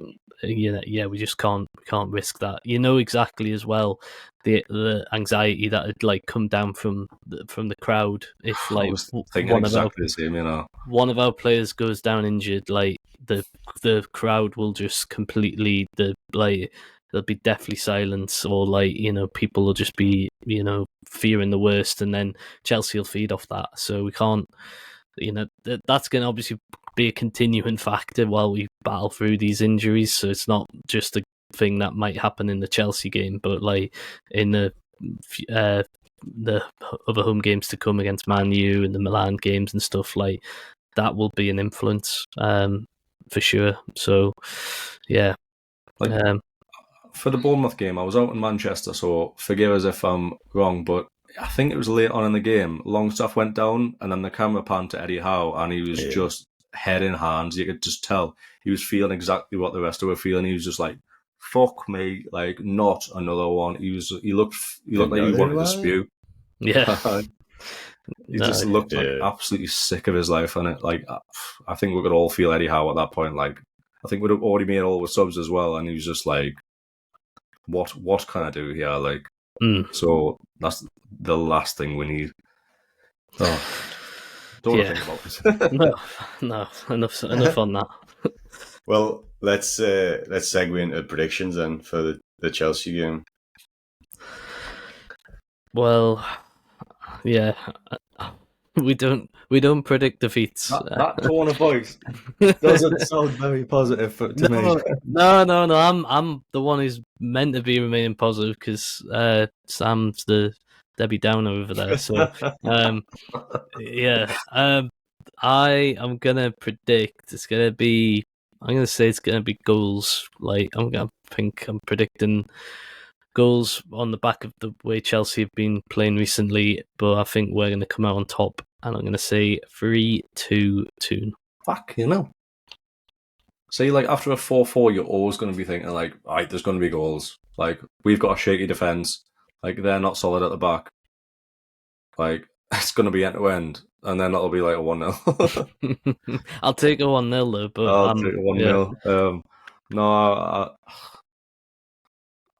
we just can't risk that. You know exactly as well the anxiety that had like come down from the crowd if like one of our players goes down injured. Like the crowd will just completely there'll be deathly silence, or like people will just be fearing the worst, and then Chelsea will feed off that. So we can't, that's going to obviously be a continuing factor while we battle through these injuries. So it's not just a thing that might happen in the Chelsea game, but like in the other home games to come against Man U and the Milan games and stuff, like that will be an influence for sure. So yeah, for the Bournemouth game, I was out in Manchester, so forgive us if I'm wrong, but I think it was late on in the game. Longstaff went down, and then the camera panned to Eddie Howe, and he was just head in hands. You could just tell he was feeling exactly what the rest of us were feeling. He was just like, "Fuck me, like not another one." He looked like he wanted to spew. Yeah. He just looked like absolutely sick of his life, and I think we could all feel Eddie Howe at that point. Like, I think we'd have already made all the subs as well, and he was just like, "What can I do here?" Like, so that's the last thing we need. Oh, don't want to think about this. no, enough on that. Well, let's segue into predictions then for the Chelsea game. Well, yeah, we don't predict defeats. That tone of voice doesn't sound very positive to me. No. I'm the one who's meant to be remaining positive because Sam's the Debbie Downer over there. So yeah, I am gonna predict it's gonna be. I'm gonna say it's gonna be goals. Like I'm predicting goals on the back of the way Chelsea have been playing recently, but I think we're going to come out on top, and I'm going to say 3-2 Toon. Fuck, See, like, after a 4-4, you're always going to be thinking, like, right, there's going to be goals. Like, we've got a shaky defence. Like, they're not solid at the back. Like, it's going to be end-to-end, and then that'll be like a 1-0. I'll take a 1-0, though. But I'll take a 1-0. Yeah. No,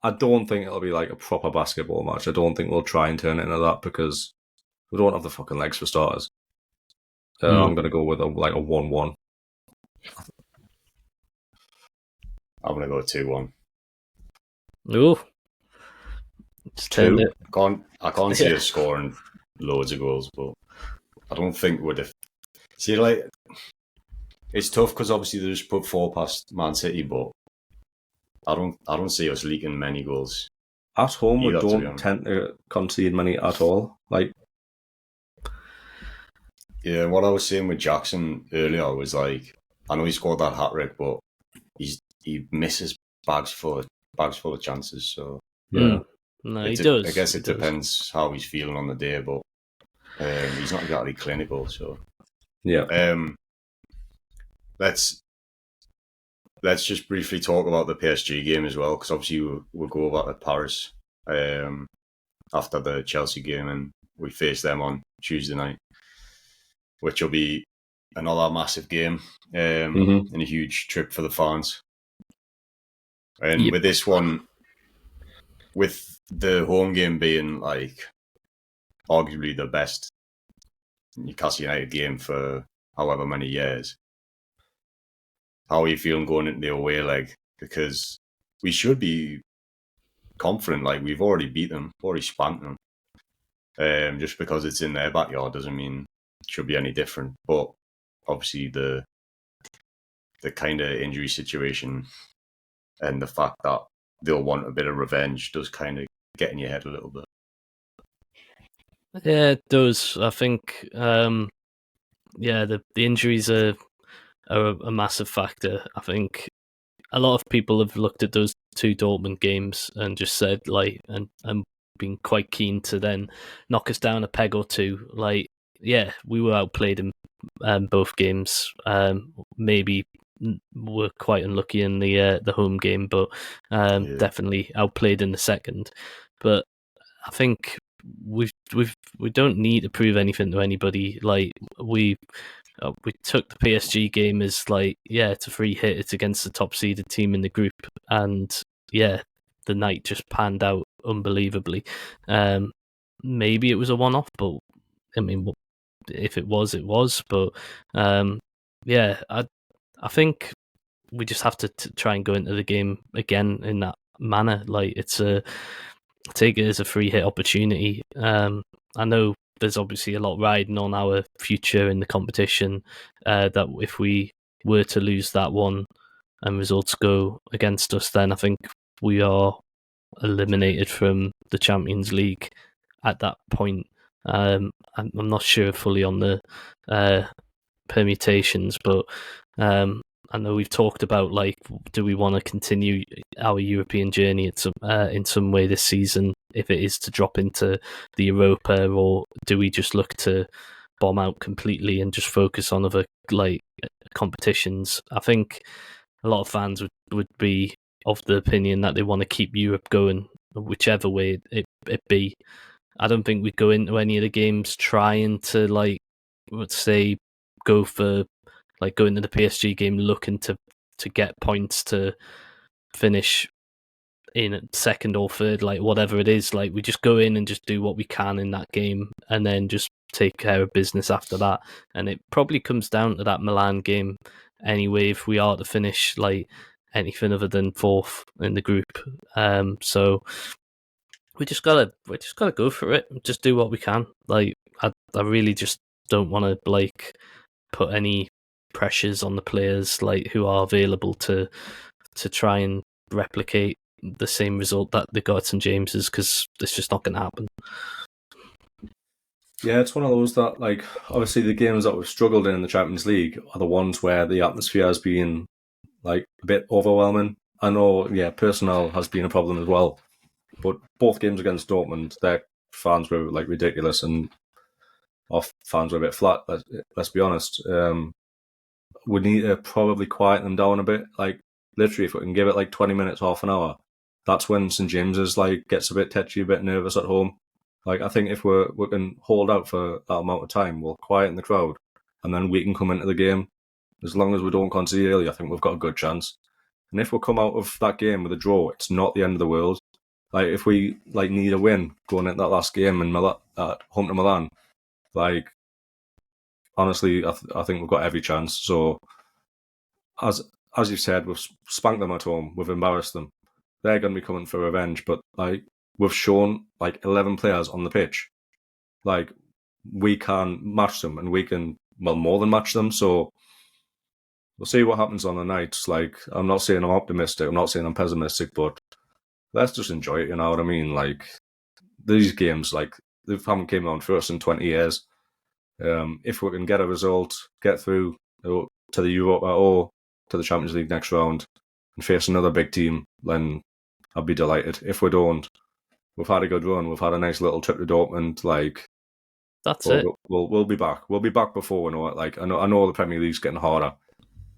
I don't think it'll be like a proper basketball match. I don't think we'll try and turn it into that because we don't have the fucking legs for starters. I'm going to go with a 1-1. I'm going to go 2-1. Ooh. I can't see us scoring loads of goals, but I don't think we'd... See, like, it's tough because obviously they just put 4 past Man City, but I don't see us leaking many goals. At home, we don't tend to concede many at all. Like, yeah, what I was saying with Jackson earlier was like, I know he scored that hat-trick, but he misses bags full of chances. So yeah, no, he does. I guess it depends how he's feeling on the day, but he's not exactly clinical. So yeah, let's just briefly talk about the PSG game as well, because obviously we'll go over to Paris after the Chelsea game, and we face them on Tuesday night, which will be another massive game and a huge trip for the fans. And with this one, with the home game being like arguably the best Newcastle United game for however many years, how are you feeling going into the away leg? Because we should be confident, like we've already beat them, already spanked them. Just because it's in their backyard doesn't mean it should be any different. But obviously the kind of injury situation and the fact that they'll want a bit of revenge does kind of get in your head a little bit. Yeah, it does. I think, the injuries are a massive factor. I think a lot of people have looked at those 2 Dortmund games and just said, like, and been quite keen to then knock us down a peg or 2. Like, yeah, we were outplayed in both games. Maybe we're quite unlucky in the home game, but definitely outplayed in the second. But I think we don't need to prove anything to anybody. Like we took the PSG game as like, yeah, it's a free hit. It's against the top seeded team in the group, and yeah, the night just panned out unbelievably. Maybe it was a one-off, but I mean, if it was, it was. But I think we just have to try and go into the game again in that manner. Like take it as a free hit opportunity. I know there's obviously a lot riding on our future in the competition. That if we were to lose that one and results go against us, then I think we are eliminated from the Champions League at that point. I'm not sure fully on the permutations, but I know we've talked about, like, do we want to continue our European journey in some way this season if it is to drop into the Europa, or do we just look to bomb out completely and just focus on other competitions? I think a lot of fans would be of the opinion that they want to keep Europe going, whichever way it be. I don't think we go into any of the games trying to, like, let's say, go into the PSG game looking to get points to finish in second or third, like whatever it is. Like, we just go in and just do what we can in that game and then just take care of business after that. And it probably comes down to that Milan game anyway, if we are to finish like anything other than fourth in the group. So we just gotta go for it. Just do what we can. Like, I really just don't want to like put any pressures on the players like who are available to try and replicate the same result that they got at St James's, because it's just not going to happen. Yeah, it's one of those that, like, obviously the games that we've struggled in the Champions League are the ones where the atmosphere has been like a bit overwhelming. I know, yeah, personnel has been a problem as well, but both games against Dortmund, their fans were like ridiculous and our fans were a bit flat. Let's be honest. We need to probably quiet them down a bit. Like, literally, if we can give it like 20 minutes, half an hour, that's when St James's like gets a bit tetchy, a bit nervous at home. Like, I think if we can hold out for that amount of time, we'll quieten the crowd, and then we can come into the game. As long as we don't concede early, I think we've got a good chance. And if we come out of that game with a draw, it's not the end of the world. Like, if we like need a win going into that last game in home to Milan, like, honestly, I think we've got every chance. So, as you've said, we've spanked them at home, we've embarrassed them. They're going to be coming for revenge, but like, we've shown like 11 players on the pitch, like, we can match them, and we can, well, more than match them. So we'll see what happens on the night. Like, I'm not saying I'm optimistic, I'm not saying I'm pessimistic, but let's just enjoy it, you know what I mean? Like, these games, like, they haven't came on for us in 20 years. If we can get a result, get through to the Europa or to the Champions League next round and face another big team, then I'd be delighted. If we don't, we've had a good run. We've had a nice little trip to Dortmund. Like, that's it. We'll be back. We'll be back before we know it. Like, I know the Premier League's getting harder,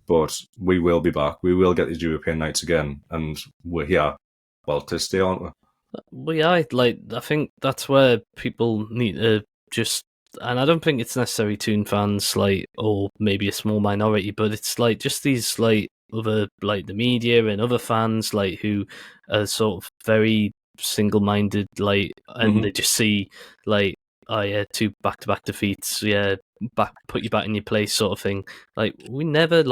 but we will be back. We will get these European nights again, and we're here, well, to stay, aren't we? Well, yeah, like, I think that's where people need to just, and I don't think it's necessarily Toon fans, like, or maybe a small minority, but it's like just these like other, like, the media and other fans, like, who are sort of very single-minded, like, and they just see like, oh yeah, 2 back-to-back defeats, yeah, put you back in your place, sort of thing. Like, we never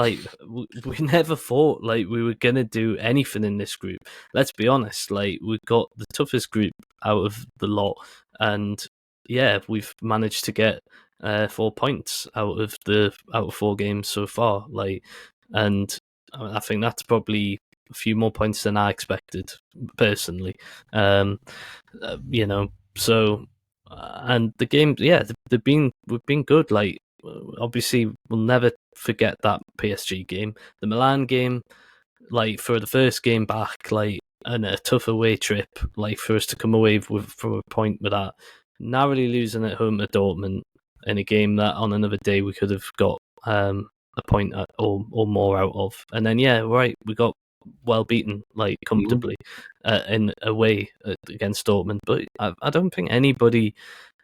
thought like we were gonna do anything in this group. Let's be honest, like, we've got the toughest group out of the lot, and yeah, we've managed to get 4 points out of 4 games so far. Like, and I think that's probably a few more points than I expected personally. You know, so. And the games, yeah, we've been good. Like, obviously, we'll never forget that PSG game, the Milan game. Like, for the first game back, like, and a tough away trip, like, for us to come away from a point with that, narrowly losing at home to Dortmund in a game that on another day we could have got a point or more out of, and then yeah, right, we got well beaten, like, comfortably in a way against Dortmund. But I don't think anybody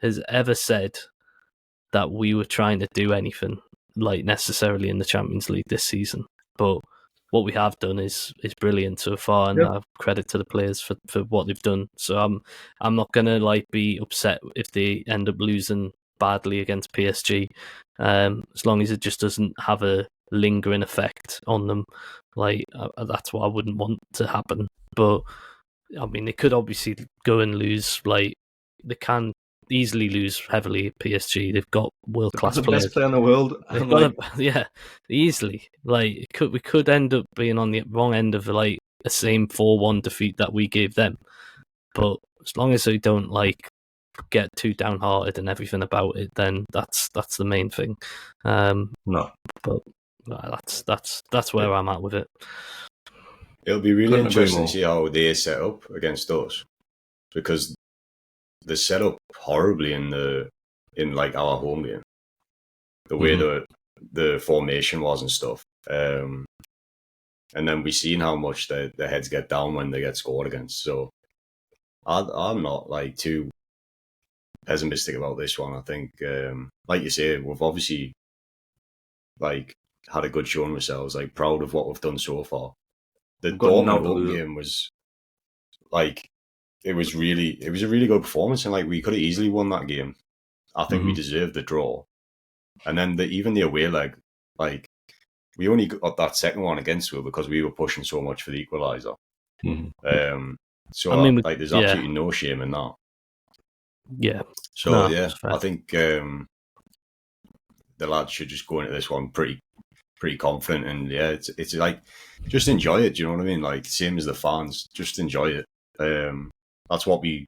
has ever said that we were trying to do anything like necessarily in the Champions League this season. But what we have done is brilliant so far, and I have credit to the players for what they've done. So I'm not gonna like be upset if they end up losing badly against PSG, as long as it just doesn't have a lingering effect on them. Like, that's what I wouldn't want to happen. But I mean, they could obviously go and lose. Like they can easily lose heavily at PSG. They've got world class the players. best player in the world. They've And got easily. Like we could end up being on the wrong end of like a same 4-1 defeat that we gave them. But as long as they don't like get too downhearted and everything about it, then that's the main thing. no, but that's where I'm at with it. It'll be really Couldn't agree interesting more. to see how they set up against us, because they're set up horribly in like our home game. The way the formation was and stuff. And then we've seen how much their heads get down when they get scored against. So I'm not like too pessimistic about this one. I think, like you say, we've obviously like had a good showing ourselves. Like proud of what we've done so far. The Dortmund home game was like it was a really good performance, and like we could have easily won that game. I think we deserved the draw. And then even the away leg, like we only got that second one against us because we were pushing so much for the equaliser. So I mean, there's absolutely no shame in that. Yeah. So I think the lads should just go into this one pretty confident, and it's like just enjoy it. Do you know what I mean? Like same as the fans, just enjoy it. That's what we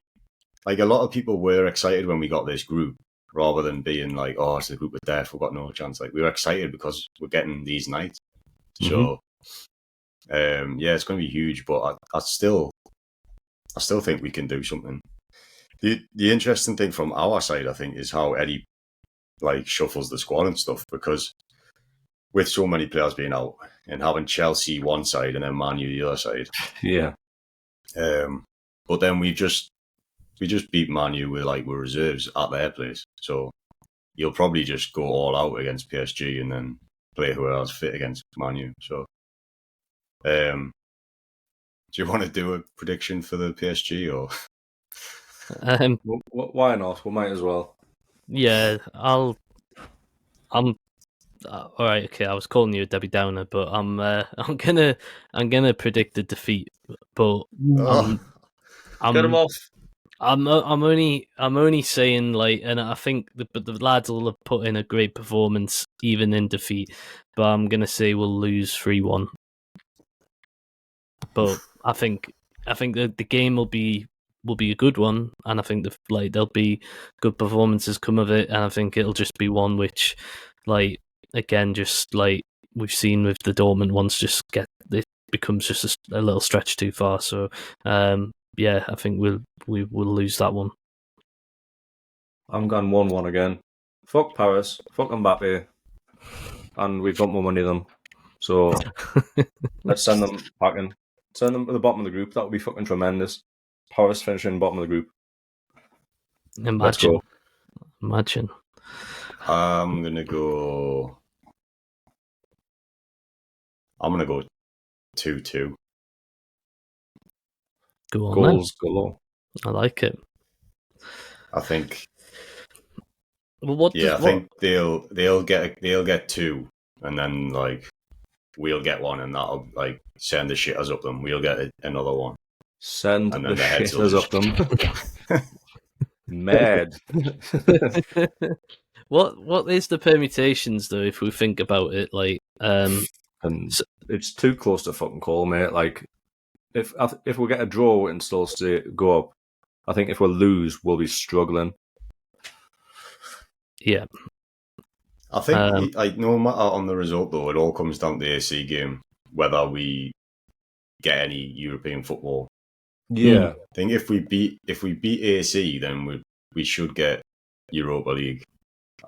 like. A lot of people were excited when we got this group, rather than being like, "Oh, it's the group of death. We've got no chance." Like we were excited because we're getting these nights. So it's going to be huge. But I still think we can do something. The interesting thing from our side, I think, is how Eddie like shuffles the squad and stuff, because with so many players being out and having Chelsea one side and then Man U the other side. Yeah. But then we just beat Man U with reserves at their place. So you'll probably just go all out against PSG and then play whoever's fit against Man U. So do you want to do a prediction for the PSG or? Why not? We might as well. Yeah, I'm all right. Okay, I was calling you a Debbie Downer, but I'm gonna predict a defeat. But get him off. I'm only saying and I think the lads will have put in a great performance even in defeat. But I'm gonna say we'll lose 3-1. But I think the game will be a good one, and I think there'll be good performances come of it, and I think it'll just be one which, again, just we've seen with the Dortmund ones, it becomes just a little stretch too far. So I think we'll lose that one. I'm going 1-1 again. Fuck Paris, fuck Mbappe, and we've got more money than them. So let's send them packing. Send them to the bottom of the group. That would be fucking tremendous. Paris finishing bottom of the group. Let's go. Imagine. I'm gonna go 2-2. Go on, goals galore. I like it. I think. Well, I think they'll get 2, and then we'll get 1, and that'll send the shitters up them. We'll get another one. Send the shitters up them. Mad. What is the permutations though? If we think about it, and it's too close to fucking call, mate. Like, if we get a draw and still go up, I think if we lose, we'll be struggling. Yeah, I think no matter on the result though, it all comes down to the AC game, whether we get any European football. Yeah, I think if we beat AC, then we should get Europa League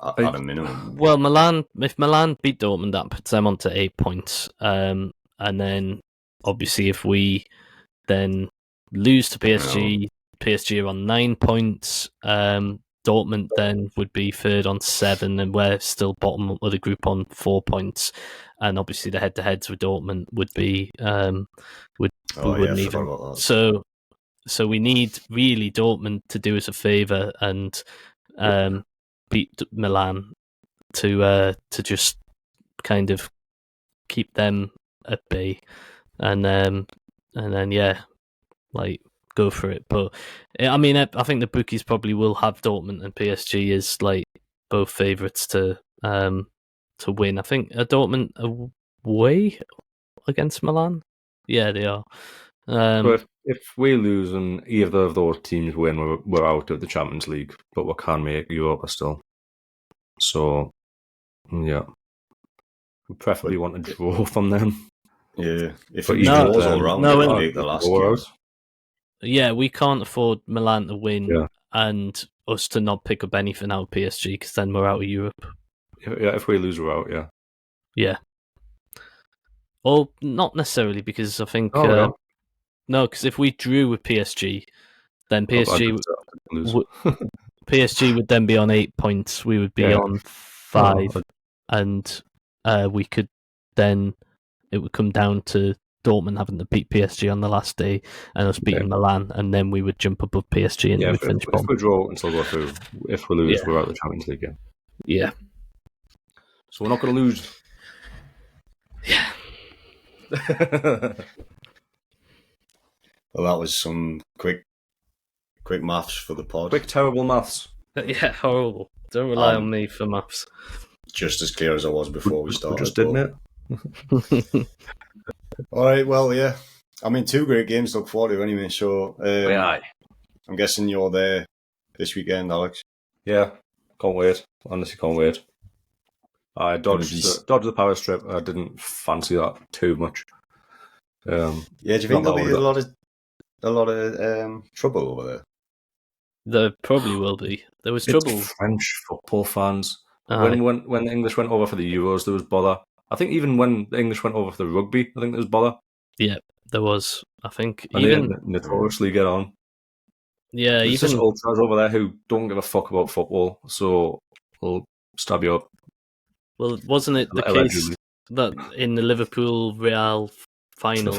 at a minimum. Well, if Milan beat Dortmund, that puts them onto 8 points. And then obviously if we then lose to PSG, PSG are on 9 points. Dortmund then would be third on 7, and we're still bottom of the group on 4 points. And obviously the head-to-heads with Dortmund would be wouldn't even. So we need really Dortmund to do us a favour and beat Milan to just kind of keep them at bay, and then go for it. But I mean, I think the bookies probably will have Dortmund and PSG as like both favourites to win. I think Dortmund away against Milan. Yeah, they are. So if we lose and either of those teams win, we're out of the Champions League, but we can make Europa still. So, yeah. We preferably want a draw from them. Yeah. If But it draws all round, no, we it- can make the last game. Yeah, we can't afford Milan to win Yeah. and us to not pick up anything out of PSG because then we're out of Europe. If we lose, we're out, yeah. Yeah. Or not necessarily because I think... No. No, because if we drew with PSG, then PSG lose. PSG would then be on 8 points. We would be on 5, and we could then it would come down to Dortmund having to beat PSG on the last day and us beating Milan, and then we would jump above PSG and we'd finish bottom. If we draw and still go through, if we lose, we're out of the Champions League again. Yeah. So we're not going to lose. Yeah. Well, that was some quick maths for the pod. Quick, terrible maths. Yeah, horrible. Don't rely on me for maths. Just as clear as I was before we started. We just didn't it? All right, well, yeah. I mean, 2 great games to look forward to anyway, so I'm guessing you're there this weekend, Alex. Yeah, can't wait. Honestly, can't wait. I dodged the power strip. I didn't fancy that too much. Yeah, do you think there'll be a lot of trouble over there? There probably will be. There was trouble. French football fans. When the English went over for the Euros, there was bother. I think even when the English went over for the rugby, I think there was bother. Yeah, there was. I think and even they notoriously get on. Yeah, there's even just ultras over there who don't give a fuck about football, so they'll stab you up. Well, wasn't it the case that in the Liverpool Real final,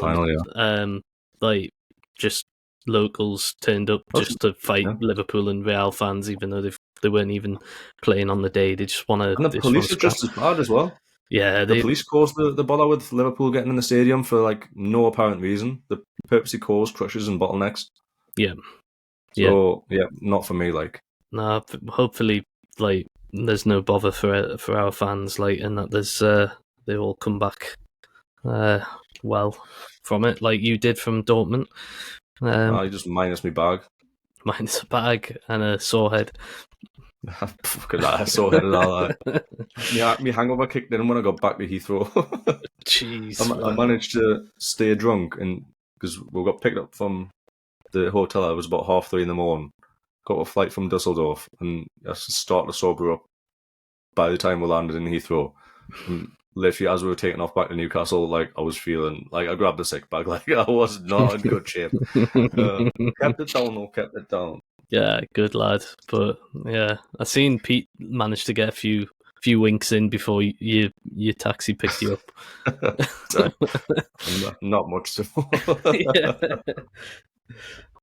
like just locals turned up just to fight Liverpool and Real fans, even though they weren't even playing on the day. They just want to. And the police are just as bad as well. Yeah, the police caused the bother with Liverpool getting in the stadium for like no apparent reason. They purposely caused crushes and bottlenecks. Yeah. So not for me. Like, no, hopefully, like there's no bother for our fans, like, and that there's they all come back well from it, like you did from Dortmund. I just minus my bag. Minus a bag and a sore head. Fucking that, sore head and all that. My hangover kicked in when I got back to Heathrow. Jeez. I managed to stay drunk, and because we got picked up from the hotel, it was about 3:30 in the morning. Got a flight from Dusseldorf, and I started to sober up by the time we landed in Heathrow. And literally, as we were taking off back to Newcastle, like I was feeling like I grabbed a sick bag, like I was not in good shape. Kept it down. Yeah, good lad. But yeah, I seen Pete manage to get a few winks in before your taxi picked you up. Not much so.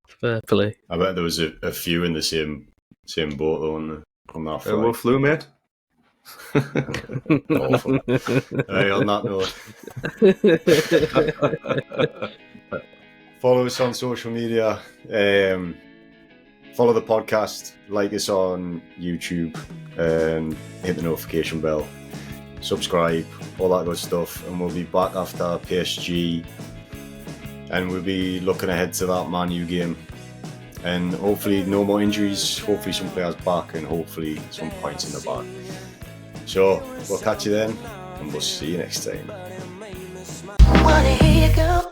Fair play. I bet there was a few in the same boat though on that flight. Well, flew, mate. Awful. Hey, on that note, follow us on social media. Follow the podcast. Like us on YouTube. Hit the notification bell. Subscribe. All that good stuff. And we'll be back after PSG. And we'll be looking ahead to that Man U game. And hopefully no more injuries. Hopefully some players back. And hopefully some points in the bag. So, we'll catch you then, and we'll see you next time. Wanna hear you go?